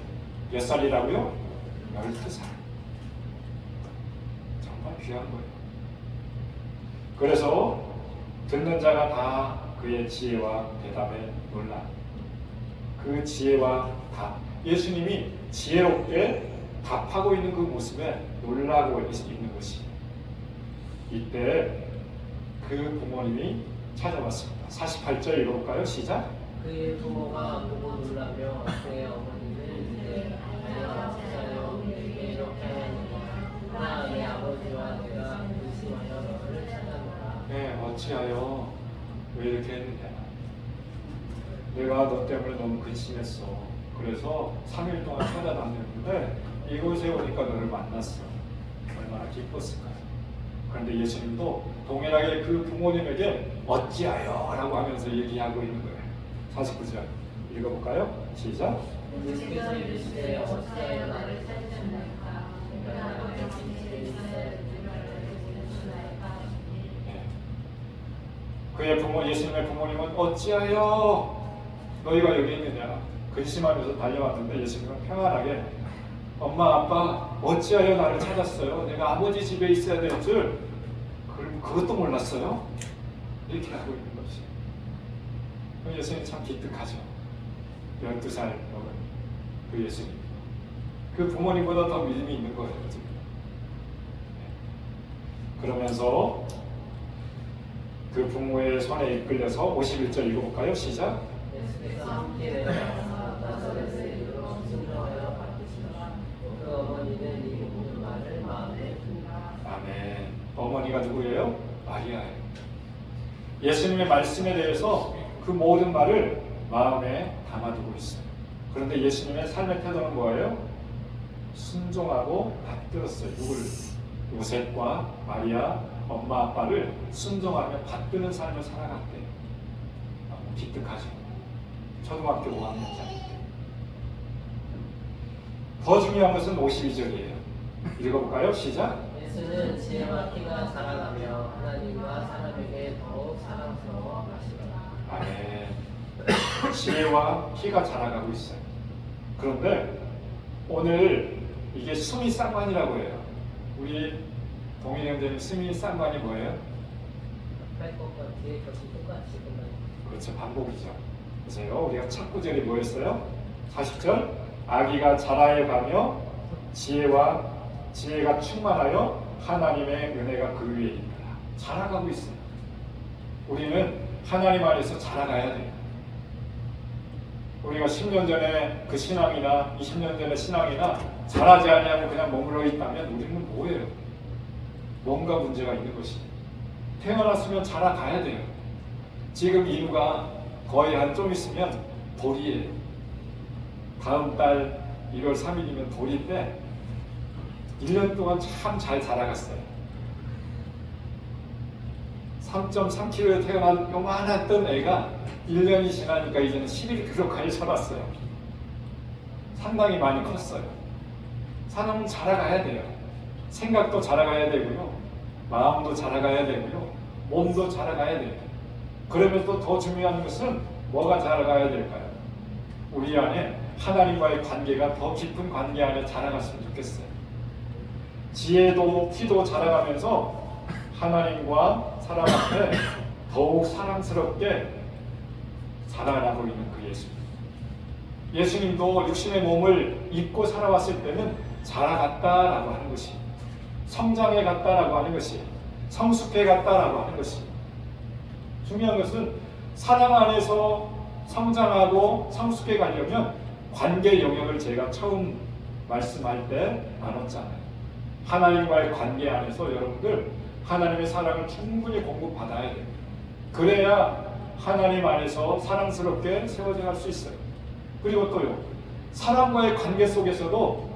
몇 살이라고요? 12살. 정말 귀한 거예요. 그래서 듣는 자가 다 그의 지혜와 대답에 놀라. 그 지혜와 답. 예수님이 지혜롭게 답하고 있는 그 모습에 놀라고 있는 것이. 이때 그 부모님이 찾아왔습니다. 48절 읽어볼까요? 시작. 그의 부모가 보고 놀라며 그의 어머니는 이제 하여 이렇게 하였느냐 내 아버지와 내가 의심하여 너를 찾았노라. 네, 어찌하여 왜 이렇게 했느냐. 내가 너 때문에 너무 근심했어. 그래서 3일 동안 찾아다녔는데 이곳에 오니까 너를 만났어. 얼마나 기뻤을까요? 그런데 예수님도 동일하게 그 부모님에게 어찌하여 라고 하면서 얘기하고 있는 거예요. 49절 읽어볼까요? 시작. 주께서 이르시되 어찌하여 나를 찾으셨나이까. 그의 예수님의 부모님은 어찌하여 너희가 여기 있느냐 근심하면서 달려왔는데 예수님은 평안하게 엄마 아빠 어찌하여 나를 찾았어요? 내가 아버지 집에 있어야 될 줄 그것도 몰랐어요? 이렇게 하고 있는 것이. 예수님 참 기특하죠. 12살 먹은 그 예수님. 그 부모님보다 더 믿음이 있는 거예요. 지금. 그러면서 그 부모의 손에 이끌려서 51절 읽어볼까요? 시작. 예수께서 함께 내려가사 나사렛에 이르러 순종하여 바꾸시더라. 그 어머니는 이 모든 말을 마음에 든다. 아멘. 어머니가 누구예요? 마리아예요. 예수님의 말씀에 대해서 그 모든 말을 마음에 담아두고 있어요. 그런데 예수님의 삶의 태도는 뭐예요? 순종하고 받들었어요. 누구를? 요셉과 마리아, 엄마 아빠를 순종하며 받드는 삶을 살아갔대요. 너무 기특하죠. 초등학교 5학년짜리 때. 더 중요한 것은 52절이에요. 읽어볼까요? 시작. 예수는 지혜와 키가 자라가며 하나님과 사람에게 더욱 사랑스러워 하시더라. 아멘. 지혜와 키가 자라가고 있어요. 그런데 오늘 이게 승리 쌍관이라고 해요. 우리 동일이 형제님 승리 쌍관이 뭐예요? 앞에 것과 뒤에 것이 똑같이 끝나요. 그렇죠. 반복이죠. 보세요. 우리가 첫 구절이 뭐였어요? 40절. 아기가 자라여가며 지혜가 충만하여 하나님의 은혜가 그 위에 있다. 자라가고 있어요. 우리는 하나님 안에서 자라가야 돼요. 우리가 10년 전에 그 신앙이나 20년 전의 신앙이나 자라지 아니하고 그냥 머물러 있다면 우리는 뭐예요? 뭔가 문제가 있는 것이에요. 태어났으면 자라가야 돼요. 지금 인후가 거의 한 좀 있으면 돌이에요. 다음 달 1월 3일이면 돌인데 1년 동안 참 잘 자라갔어요. 3.3kg에 태어난 요만했던 애가 1년이 지나니까 이제는 11kg까지 자랐어요. 상당히 많이 컸어요. 사람은 자라가야 돼요. 생각도 자라가야 되고요. 마음도 자라가야 되고요. 몸도 자라가야 돼요. 그러면 또 더 중요한 것은 뭐가 자라가야 될까요? 우리 안에 하나님과의 관계가 더 깊은 관계 안에 자라갔으면 좋겠어요. 지혜도 키도 자라가면서 하나님과 사람 앞에 더욱 사랑스럽게 자라나고 있는 그 예수님. 예수님도 육신의 몸을 입고 살아왔을 때는 자라갔다라고 하는 것이, 성장해 갔다라고 하는 것이, 성숙해 갔다라고 하는 것이. 중요한 것은 사랑 안에서 성장하고 성숙해 가려면 관계 영역을 제가 처음 말씀할 때 나눴잖아요. 하나님과의 관계 안에서 여러분들 하나님의 사랑을 충분히 공급받아야 돼요. 그래야 하나님 안에서 사랑스럽게 세워져 갈 수 있어요. 그리고 또요, 사람과의 관계 속에서도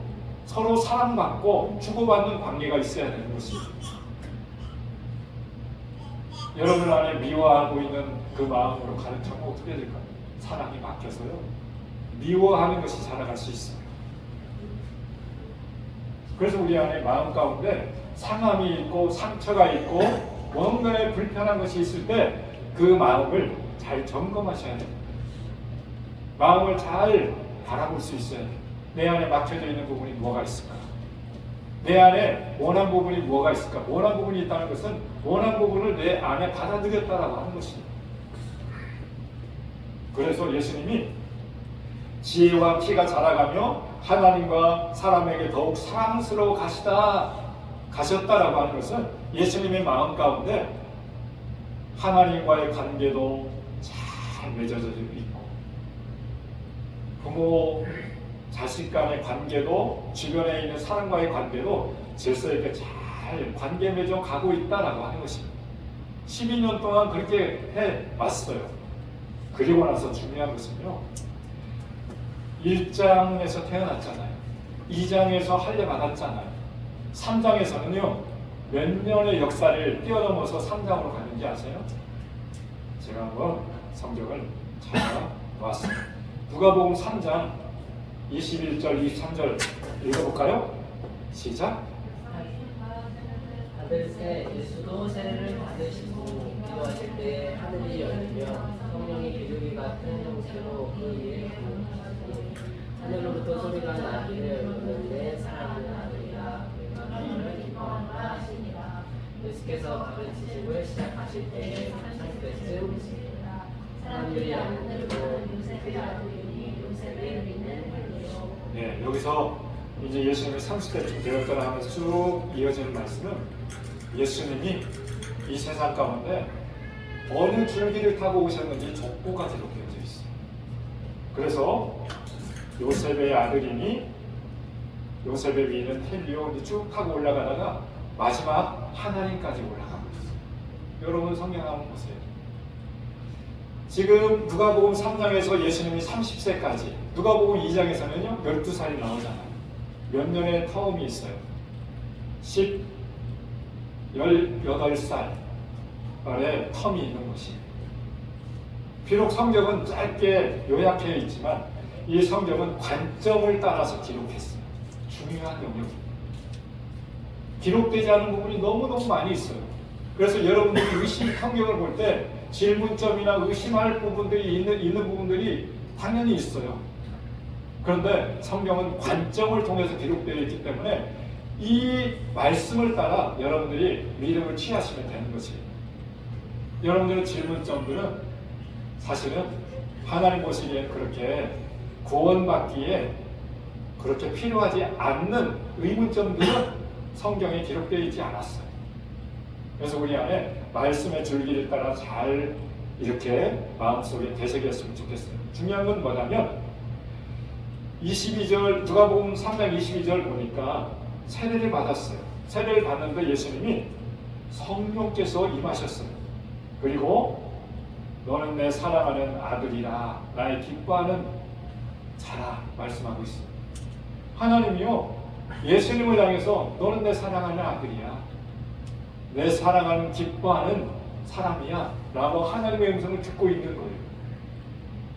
서로 사랑받고 주고받는 관계가 있어야 되는 것입니다. 여러분 안에 미워하고 있는 그 마음으로 가르치면 어떻게 될까요? 사랑이 막혀서요, 미워하는 것이 자라갈 수 있어요. 그래서 우리 안에 마음 가운데 상함이 있고 상처가 있고 뭔가에 불편한 것이 있을 때 그 마음을 잘 점검하셔야 돼요. 마음을 잘 바라볼 수 있어야 돼요. 내 안에 막혀져 있는 부분이 뭐가 있을까? 내 안에 원한 부분이 뭐가 있을까? 원한 부분이 있다는 것은 원한 부분을 내 안에 받아들였다라고 하는 것입니다. 그래서 예수님이 지혜와 키가 자라가며 하나님과 사람에게 더욱 사랑스러워 가셨다라고 하는 것은 예수님의 마음 가운데 하나님과의 관계도 잘 맺어져 있고, 부모 자식 간의 관계도, 주변에 있는 사람과의 관계도 질서 있게 잘 관계 맺어 가고 있다라고 하는 것입니다. 12년 동안 그렇게 해 왔어요. 그리고 나서 중요한 것은요, 1장에서 태어났잖아요. 2장에서 할례 받았잖아요. 3장에서는요, 몇 년의 역사를 뛰어넘어서 3장으로 가는지 아세요? 제가 한번 성경을 찾아왔습니다. 누가복음 3장 21절, 23절 읽어볼까요? 시작. 받을새 예수도 세례를 받으시고 기도하실 때 하늘이 열리며 성령이 비둘기 같은 형체로 그 위에 강림하시니 하늘로부터 소리가 나기를 너는 내 사랑하는 아들이라 내가 너를 기뻐한다 하시니라. 예수께서 바른 지식을 시작하실 때에 상때쯤 사람들이 아무들고 요셉의 아들이니 요셉을 믿는 분이요. 네, 여기서 이제 예수님이 30대쯤 되었더라 하면서 쭉 이어지는 말씀은 예수님이 이 세상 가운데 어느 줄기를 타고 오셨는지 족보가 기록되어져 있어요. 그래서 요셉의 아들이니 요셉의 위는 헬리오 쭉 타고 올라가다가 마지막 하나님까지 올라가고 있어요. 여러분 성경 한번 보세요. 지금 누가복음 3장에서 예수님이 30세까지, 누가복음 2장에서는요 12살이 나오잖아요. 몇 년의 터움이 있어요. 18살의 텀이 있는 것이. 비록 성경은 짧게 요약되어 있지만 이 성경은 관점을 따라서 기록했어요. 중요한 영역입니다. 기록되지 않은 부분이 너무너무 많이 있어요. 그래서 여러분들이 의심 성경을 볼 때 질문점이나 의심할 부분들이 있는 부분들이 당연히 있어요. 그런데 성경은 관점을 통해서 기록되어 있기 때문에 이 말씀을 따라 여러분들이 믿음을 취하시면 되는 것이에요. 여러분들의 질문점들은 사실은 하나님 보시기에 그렇게 구원받기에 그렇게 필요하지 않는 의문점들은 성경에 기록되어 있지 않았어요. 그래서 우리 안에 말씀의 줄기를 따라 잘 이렇게 마음속에 되새겼으면 좋겠어요. 중요한 건 뭐냐면 22절 누가복음 3장 22절 보니까 세례를 받았어요. 세례를 받는데 예수님이 성령께서 임하셨어요. 그리고 너는 내 사랑하는 아들이라 나의 기뻐하는 자라 말씀하고 있어요. 하나님이요 예수님을 향해서 너는 내 사랑하는 아들이야, 내 사랑하는 기뻐하는 사람이야 라고 하나님의 음성을 듣고 있는 거예요.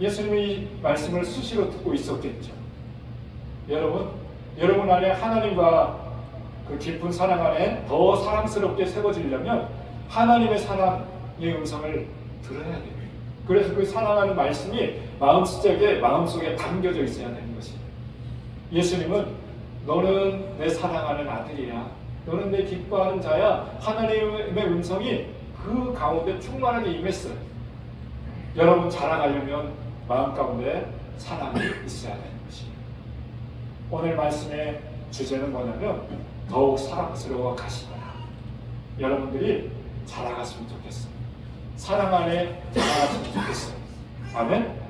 예수님이 말씀을 수시로 듣고 있었겠죠. 여러분 안에 하나님과 그 깊은 사랑 안에 더 사랑스럽게 세워지려면 하나님의 사랑의 음성을 들어야 돼요. 그래서 그 사랑하는 말씀이 마음속에 담겨져 있어야 되는 것이에요. 예수님은 너는 내 사랑하는 아들이야, 너는 내 기뻐하는 자야, 하나님의 음성이 그 가운데 충만하게 임했어요. 여러분 자라가려면 마음 가운데 사랑이 있어야 되는 것이에요. 오늘 말씀의 주제는 뭐냐면 더욱 사랑스러워 가시라. 여러분들이 자라갔으면 좋겠어요. 사랑 안에 자라갔으면 좋겠어요. 아멘.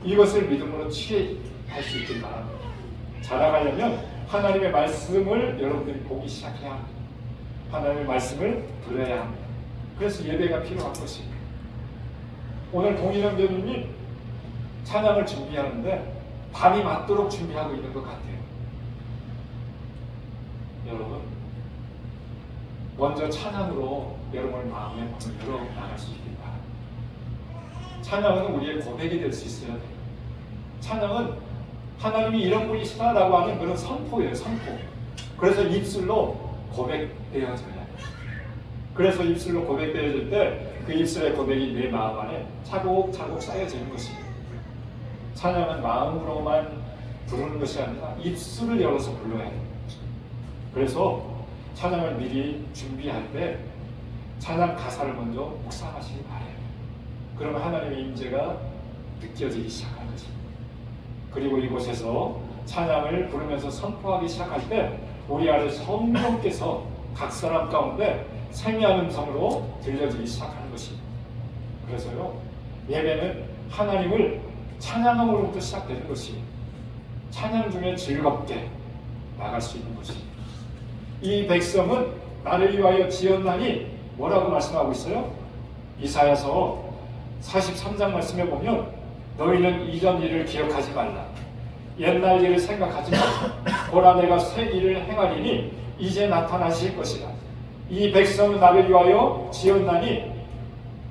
이것을 믿음으로 취할 수 있길 바랍니다. 자라가려면 하나님의 말씀을 여러분들이 보기 시작해야 합니다. 하나님의 말씀을 들어야 합니다. 그래서 예배가 필요한 것입니다. 오늘 동일한 교수님이 찬양을 준비하는데 밤이 맞도록 준비하고 있는 것 같아요. 여러분 먼저 찬양으로 여러분의 마음의 문을 열어 나갈 수 있길 바랍니다. 찬양은 우리의 고백이 될 수 있어야 돼요. 찬양은 하나님이 이런 분이시다라고 하는 그런 선포예요. 선포. 그래서 입술로 고백되어져야 돼요. 그래서 입술로 고백되어질 때 그 입술의 고백이 내 마음 안에 차곡차곡 쌓여지는 것입니다. 찬양은 마음으로만 부르는 것이 아니라 입술을 열어서 불러야 돼요. 그래서 찬양을 미리 준비할 때 찬양 가사를 먼저 묵상하시기 바라요. 그러면 하나님의 임재가 느껴지기 시작할 것입니다. 그리고 이곳에서 찬양을 부르면서 선포하기 시작할 때 우리 안에 성령께서 각 사람 가운데 생애한 음성으로 들려지기 시작하는 것입니다. 그래서요 예배는 하나님을 찬양함으로부터 시작되는 것이 찬양 중에 즐겁게 나갈 수 있는 것입니다. 이 백성은 나를 위하여 지었나니 뭐라고 말씀하고 있어요? 이사야서 43장 말씀에 보면 너희는 이전 일을 기억하지 말라, 옛날 일을 생각하지 말라, 보라 내가 새 일을 행하리니 이제 나타나실 것이라. 이 백성은 나를 위하여 지었나니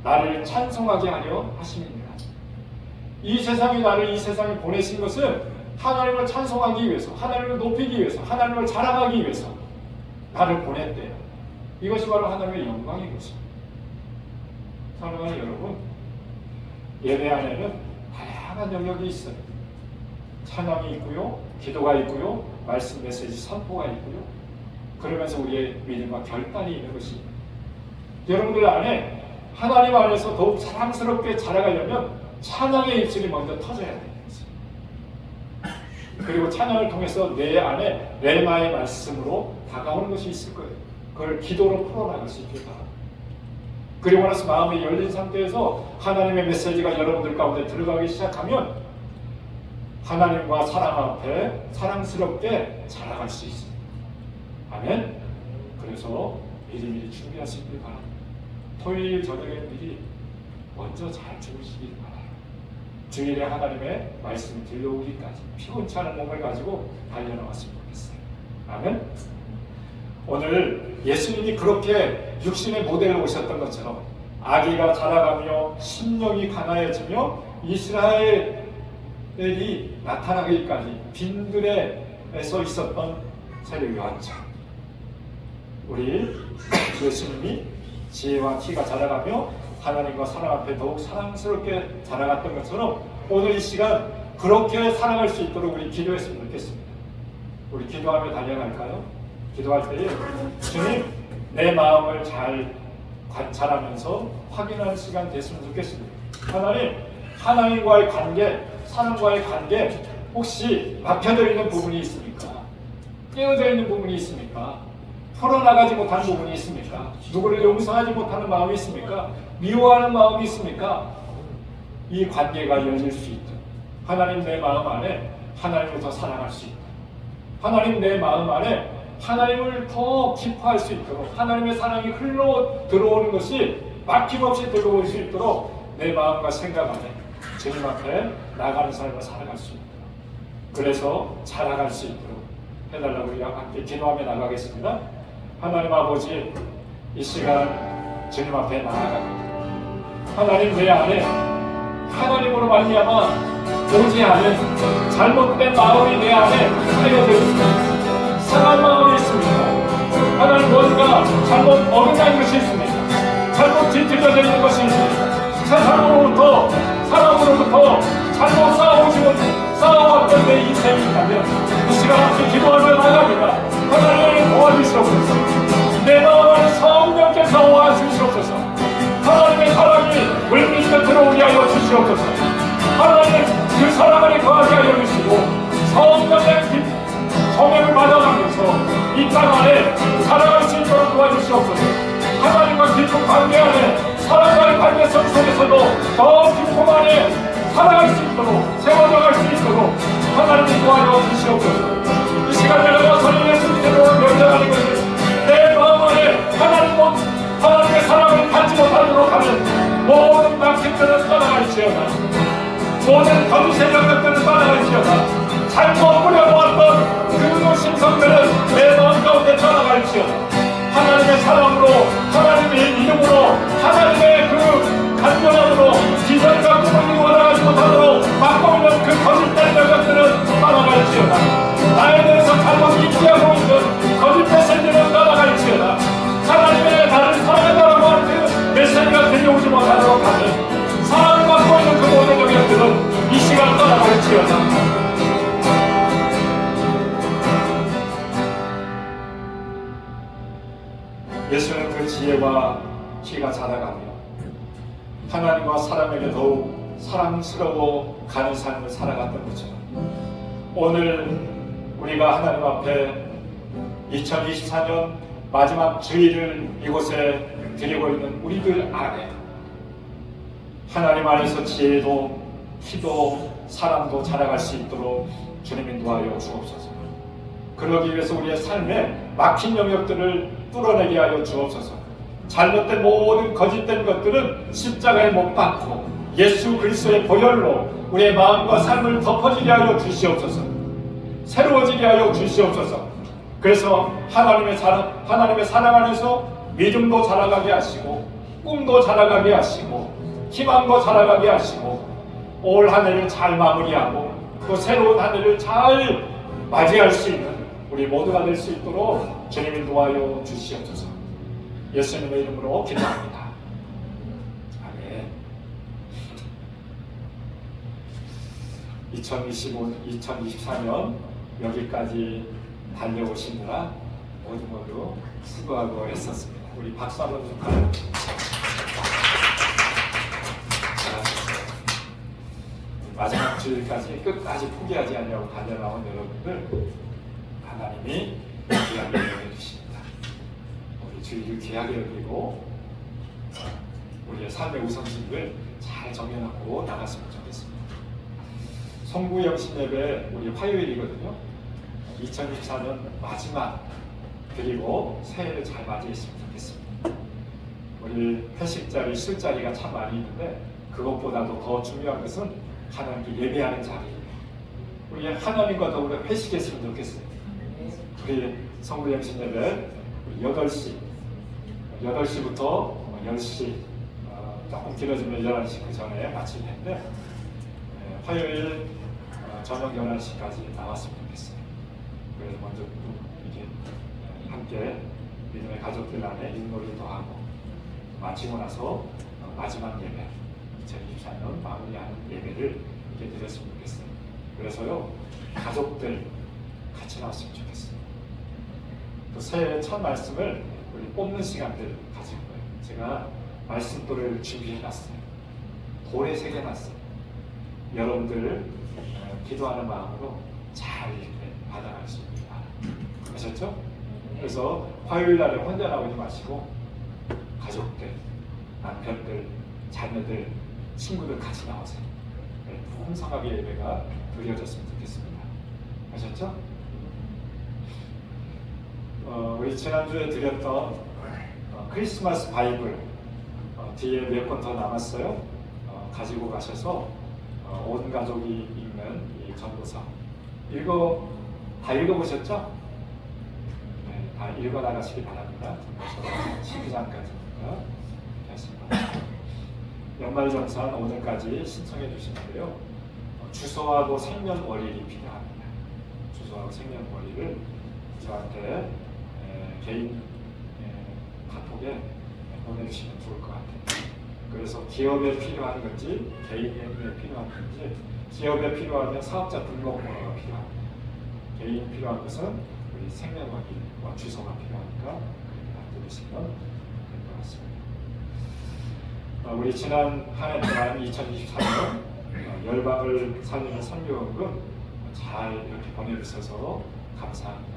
나를 찬송하게 하려 하심이니라. 이 세상에 나를 이 세상에 보내신 것은 하나님을 찬송하기 위해서, 하나님을 높이기 위해서, 하나님을 자랑하기 위해서 나를 보냈대요. 이것이 바로 하나님의 영광인 것입니다. 사랑하는 여러분, 예배 안에는 다양한 영역이 있어요. 찬양이 있고요, 기도가 있고요, 말씀 메시지 선포가 있고요. 그러면서 우리의 믿음과 결단이 있는 것입니다. 여러분들 안에 하나님 안에서 더욱 사랑스럽게 자라가려면 찬양의 입술이 먼저 터져야 되는 것입니다. 그리고 찬양을 통해서 내 안에 레마의 말씀으로 다가오는 것이 있을 거예요. 그걸 기도로 풀어나갈 수 있길 바랍니다. 그리고 나서 마음이 열린 상태에서 하나님의 메시지가 여러분들 가운데 들어가기 시작하면 하나님과 사랑 앞에 사랑스럽게 자라갈 수 있습니다. 아멘. 그래서 미리미리 준비하시길 바랍니다. 토요일 저녁에 미리 먼저 잘 주무시길 바라요. 주일에 하나님의 말씀이 들려오기까지 피곤치 않은 몸을 가지고 달려나왔으면 좋겠어요. 아멘. 오늘 예수님이 그렇게 육신의 모델로 오셨던 것처럼 아기가 자라가며 심령이 가난해지며 이스라엘이 나타나기까지 빈들에서 있었던 세례요한처럼 우리 예수님이 지혜와 키가 자라가며 하나님과 사람 앞에 더욱 사랑스럽게 자라갔던 것처럼 오늘 이 시간 그렇게 살아갈 수 있도록 우리 기도했으면 좋겠습니다. 우리 기도하며 달려갈까요? 기도할 때에 주님, 내 마음을 잘 관찰하면서 확인하는 시간 됐으면 좋겠습니다. 하나님과의 관계, 사람과의 관계 혹시 막혀져 있는 부분이 있습니까? 깨어져 있는 부분이 있습니까? 풀어나가지 못한 부분이 있습니까? 누구를 용서하지 못하는 마음이 있습니까? 미워하는 마음이 있습니까? 이 관계가 열릴 수 있죠. 하나님 내 마음 안에 하나님을 더 사랑할 수 있다. 하나님 내 마음 안에 하나님을 더 기뻐할 수 있도록 하나님의 사랑이 흘러 들어오는 것이 막힘없이 들어올 수 있도록 내 마음과 생각 안에 주님 앞에 나가는 삶을 살아갈 수 있도록 그래서 자라갈 수 있도록 해달라고 우리가 함께 기도하며 나가겠습니다. 하나님 아버지, 이 시간 주님 앞에 나아갑니다. 하나님 내 안에 하나님으로 말미암아 오지 않은 잘못된 마음이 내 안에 쌓여져 있습니다. 상한 마음이 있습니다. 하나님 뭔가 잘못 어긋난 것이 있습니다. 잘못 뒤틀려져 있는 것이 있습니다. 세상으로부터 사람으로부터 잘못 쌓아왔던 내 인생이 있다면 이 시간 함께 기도하며 나갑니다. 하나님 도와주시옵소서. 내 마음을 성령께서 도와주시옵소서. 하나님의 사랑이 물밀며 들어오게 하여 주시옵소서. 하나님 그 사랑 안에 거하게 하여 주시고 성령의 정액을 받아가면서 이 땅 안에 살아갈 수 있도록 도와주시옵소서. 하나님과 깊은 관계 안에 사랑과의 관계성 속에서도 더 깊은 안에 살아갈 수 있도록 세워져갈 수 있도록 하나님이 도와줘 주시옵소서. 이 시간 내가 서리 예수님께로 연장하는 것은 내 마음 안에 하나님의 사랑을 받지 못하도록 하는 모든 막힘들은 떠나갈지어다. 모든 거짓의 영역들은 떠나갈지어다. 잘못 꾸려놓았던 그 심성들은 내 마음 가운데 떠나갈지어다. 하나님의 사랑으로 하나님의 이름으로 하나님의 그 간절함으로 기전과 꿈을 이루어나가지 못하도록 막고 있는 그 거짓된 영역들은 떠나갈지어다. 나에 대해서 잘못 인지하고 있는 거짓 메시지는 떠나갈지어다. 하나님의 나를 사랑한다라고 하는 그 메시지가 들려오지 못하도록 하는 사랑을 받고 있는 그 모든 영역들은 이 시간 떠나갈지어다. 예수는 그 지혜와 키가 자라가며 하나님과 사람에게 더욱 사랑스러워 가는 삶을 살아갔던 것처럼 오늘 우리가 하나님 앞에 2024년 마지막 주일을 이곳에 드리고 있는 우리들 안에 하나님 안에서 지혜도 키도 사랑도 자라갈 수 있도록 주님 인도하여 주옵소서. 그러기 위해서 우리의 삶에 막힌 영역들을 뚫어내게 하여 주옵소서. 잘못된 모든 거짓된 것들은 십자가에 못 박고 예수 그리스도의 보혈로 우리의 마음과 삶을 덮어지게 하여 주시옵소서. 새로워지게 하여 주시옵소서. 그래서 하나님의 사랑 안에서 믿음도 자라가게 하시고 꿈도 자라가게 하시고 희망도 자라가게 하시고 올 한 해를 잘 마무리하고 또 새로운 한 해를 잘 맞이할 수 있는 우리 모두가 될 수 있도록 주님이 도와여 주시옵소서. 예수님의 이름으로 기도합니다. 아멘. 2024년 여기까지 달려오시느라 모두 수고하고 했었습니다. 우리 박수 한번 줄까요? 마지막 주일까지 끝까지 포기하지 않냐고 달려나온 여러분들 하나님이 귀하게 여겨주십니다. 우리 주일을 귀하게 여기고 우리의 삶의 우선순위를 잘 정해놓고 나갔으면 좋겠습니다. 성부 영신 예배 우리 화요일이거든요. 2024년 마지막 그리고 새해를 잘 맞이했으면 좋겠습니다. 우리 회식 자리, 술 자리가 참 많이 있는데 그것보다도 더 중요한 것은 하나님께 예배하는 자리예요. 우리 하나님과 더불어 회식했으면 좋겠어요. 우리 성부 영신 예배 8시부터 10시 조금 길어지면 11시 그 전에 마칠 텐데 화요일 저녁 11시까지 나왔으면 좋겠어요. 그래서 먼저 이렇게 함께 믿음의 가족들 안에 윷놀이를 더하고 마치고 나서 마지막 예배 2024년 마무리하는 예배를 이렇게 드렸으면 좋겠어요. 그래서요 가족들 같이 나왔으면 좋겠어요. 또 새해 첫 말씀을 우리 뽑는 시간들 가질 거예요. 제가 말씀돌을 준비해놨어요. 돌에 새겨놨어요. 여러분들 기도하는 마음으로 잘 이렇게 받아갈 수 있게 바랍니다. 아셨죠? 그래서 화요일 날에 혼자 나오지 마시고 가족들, 남편들, 자녀들, 친구들 같이 나오세요. 풍성하게 예배가 드려졌으면 좋겠습니다. 아셨죠? 우리 지난주에 드렸던 크리스마스 바이블 뒤에 몇 권 더 남았어요. 가지고 가셔서 온 가족이 읽는 이 전도서 다 읽어보셨죠? 네, 다 읽어 나가시기 바랍니다. 전도서 12장까지입니다. 연말정산 오늘까지 신청해 주시는데요. 주소하고 생년월일이 필요합니다. 주소하고 생년월일을 저한테 개인 카톡에 보내주시면 좋을 것 같아요. 그래서 기업에 필요한 건지 개인에 필요한 건지, 기업에 필요하면 사업자 등록번호가 필요합니다. 개인 필요한 것은 우리 생년월일과 주소가 필요하니까 들으시면 될 것 같습니다. 우리 지난 한 해 동안 2023년 열방을 살리는 선교원금 잘 이렇게 보내주셔서 감사합니다.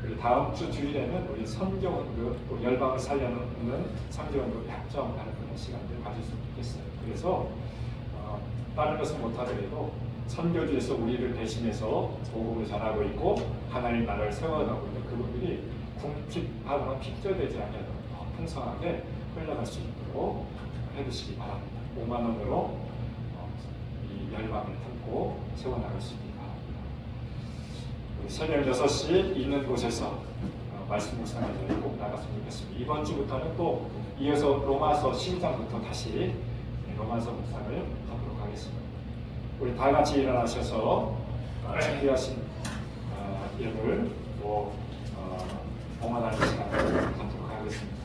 우리 다음 주 주일에는 우리 선교원금 또 열방을 살려는 선교원금 약정하는 그런 시간들 가졌으면 좋겠어요. 그래서 다른 것은 못하더라도 선교지에서 우리를 대신해서 복음을 전하고 있고 하나님 나라를 세워가고 있는 그분들이 궁핍하거나 핍절되지 않게 더 풍성하게 흘러갈 수 있도록 해주시기 바랍니다. 5만 원으로 이 열방을 품고 세워나갈 수 있기 바랍니다. 우리 새벽 6시 있는 곳에서 말씀 묵상하는 자리 꼭 나갔으면 좋겠습니다. 이번 주부터는 또 이어서 로마서 12장부터 다시 로마서 묵상을 하도록 하겠습니다. 우리 다 같이 일어나셔서 준비하신 예물 또 봉헌하는 시간을 갖도록 하겠습니다.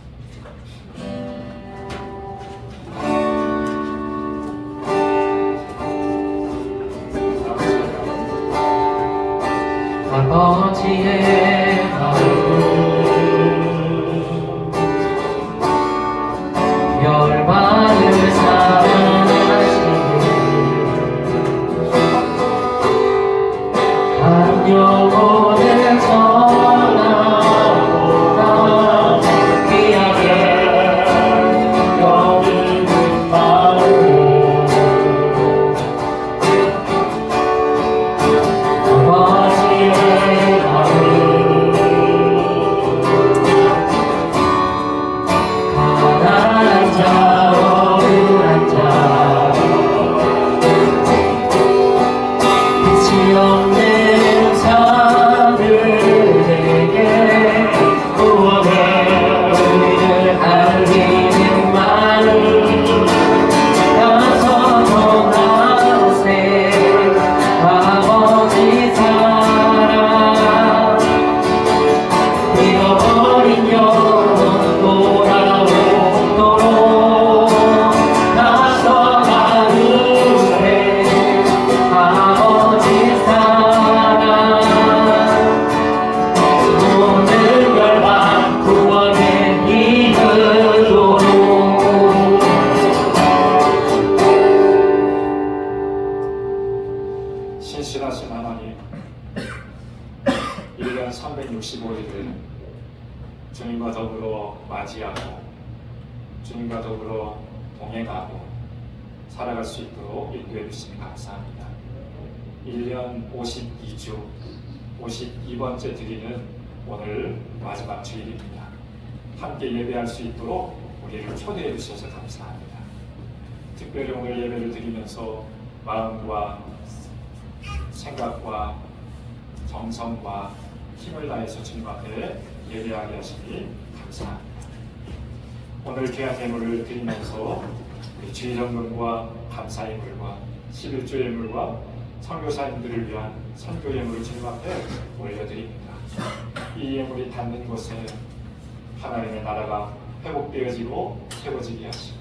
아버지의 마음 열방을 사랑하시니 한 영혼을 전하보다 귀하게 여기는 마음 아버지의 가난한 자, 억울한 자, 빛이 없는 자들에게 구원의 의를 알리는 마음 나서서 나오세 아버지 사랑 잃어버린 영혼 돌아오도록 나서 나누세 아버지 사랑 오늘 열방 구원에 이르도록 신실하신 하나님, 1년 365일을 주님과 더불어 맞이하고 주님과 더불어 동행하고 살아갈 수 있도록 인도해 주시니 감사합니다. 1년 52주 52번째 드리는 오늘 마지막 주일입니다. 함께 예배할 수 있도록 우리를 초대해 주셔서 감사합니다. 특별히 오늘 예배를 드리면서 마음과 생각과 정성과 힘을 다해서 주님 앞에 예배하게 하시니 감사합니다. 오늘 귀한 예물을 드리면서 우리 주일연금과 감사 예물과 11조 예물과 선교사님들을 위한 선교 예물을 주님 앞에 올려드립니다. 이 예물이 닿는 곳에 하나님의 나라가 회복되어지고 세워지게 하시고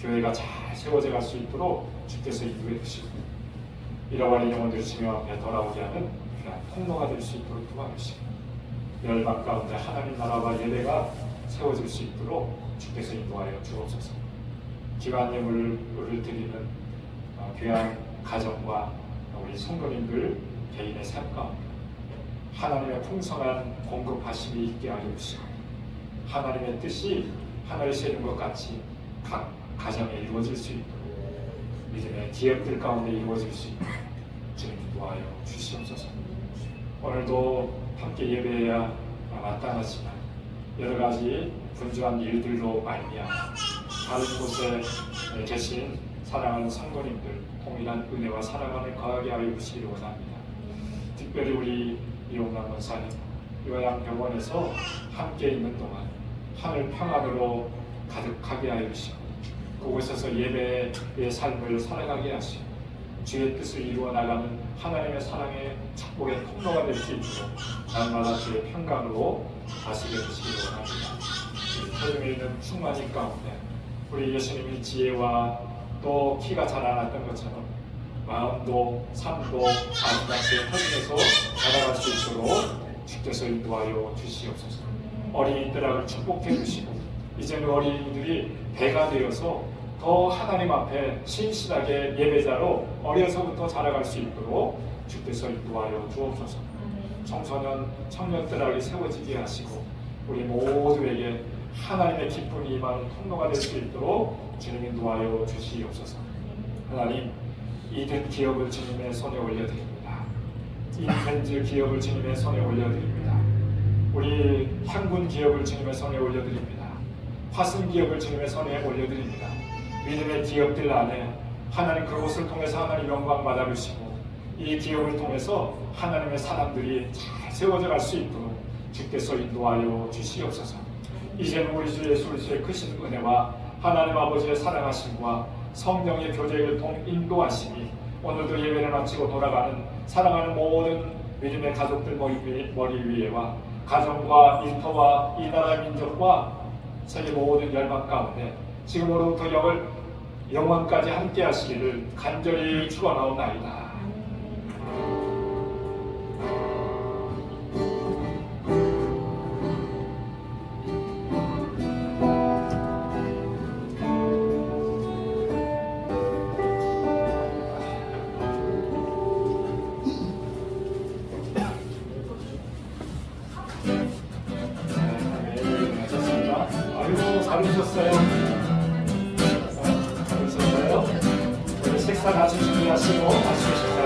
교회가 잘 세워져 갈 수 있도록 주께서 인도해 주시고 잃어버린 영혼들이 주님 앞에 돌아오게 하는 그런 통로가 될 수 있도록 도와주시고 열방 가운데 하나님 나라와 예배가 세워질 수 있도록 주께서 인도하여 주옵소서. 기관 예물을 드리는 귀한 가정과 우리 성도님들 개인의 삶 가운데 하나님의 풍성한 공급하심이 있게 하여 주시고 하나님의 뜻이 하늘에서 이룬 것 같이 각 가정에 이루어질 수 있도록 믿음의 기업들 가운데 이루어질 수 있도록 주님 도와여 주시옵소서. 오늘도 함께 예배해야 마땅하지만 여러 가지 분주한 일들로 말미암아 다른 곳에 계신 사랑하는 성도님들 동일한 은혜와 사랑을 거하게 하여 주시기를 원합니다. 특별히 우리 이용남 원사님 요양병원에서 함께 있는 동안 하늘 평안으로 가득하게 하여 주시고 그곳에서 예배의 삶을 살아가게 하시고 주의 뜻을 이루어 나가는 하나님의 사랑의 축복의 통로가 될 수 있도록 날마다 주의 평강으로 다스려 주시기를 원합니다. 터중에 있는 충만이 가운데 우리 예수님이 지혜와 또 키가 자라났던 것처럼 마음도 삶도 아름답게 터중에서 자라갈 수 있도록 주께서 인도하여 주시옵소서. 어린이들을 축복해 주시고 이제는 어린이들이 배가 되어서 더 하나님 앞에 신실하게 예배자로 어려서부터 자라갈 수 있도록 주께서 인도하여 주옵소서. 청소년, 청년들에게 세워지게 하시고 우리 모두에게 하나님의 기쁨이 임하는 통로가 될 수 있도록 주님 인도하여 주시옵소서. 하나님, 이든 기업을 주님의 손에 올려드립니다. 인펜즈 기업을 주님의 손에 올려드립니다. 우리 향군 기업을 주님의 손에 올려드립니다. 화승 기업을 주님의 손에 올려드립니다. 믿음의 기업들 안에 하나님 그곳을 통해서 하나님 영광 받아주시고 이 기업을 통해서 하나님의 사람들이 잘 세워져 갈 수 있도록 주께서 인도하여 주시옵소서. 이제는 우리 주 예수 그리스도의 크신 은혜와 하나님 아버지의 사랑하심과 성령의 교제를 통 인도하심이 오늘도 예배를 마치고 돌아가는 사랑하는 모든 믿음의 가족들 머리 위에와 가정과 일터와 이 나라 민족과 세계 모든 열방 가운데 지금으로부터 영원까지 함께 하시기를 간절히 축원하옵나이다. 잘하셨어요. 잘하셨어요. 우리 식사 같이 준비하시고 마시고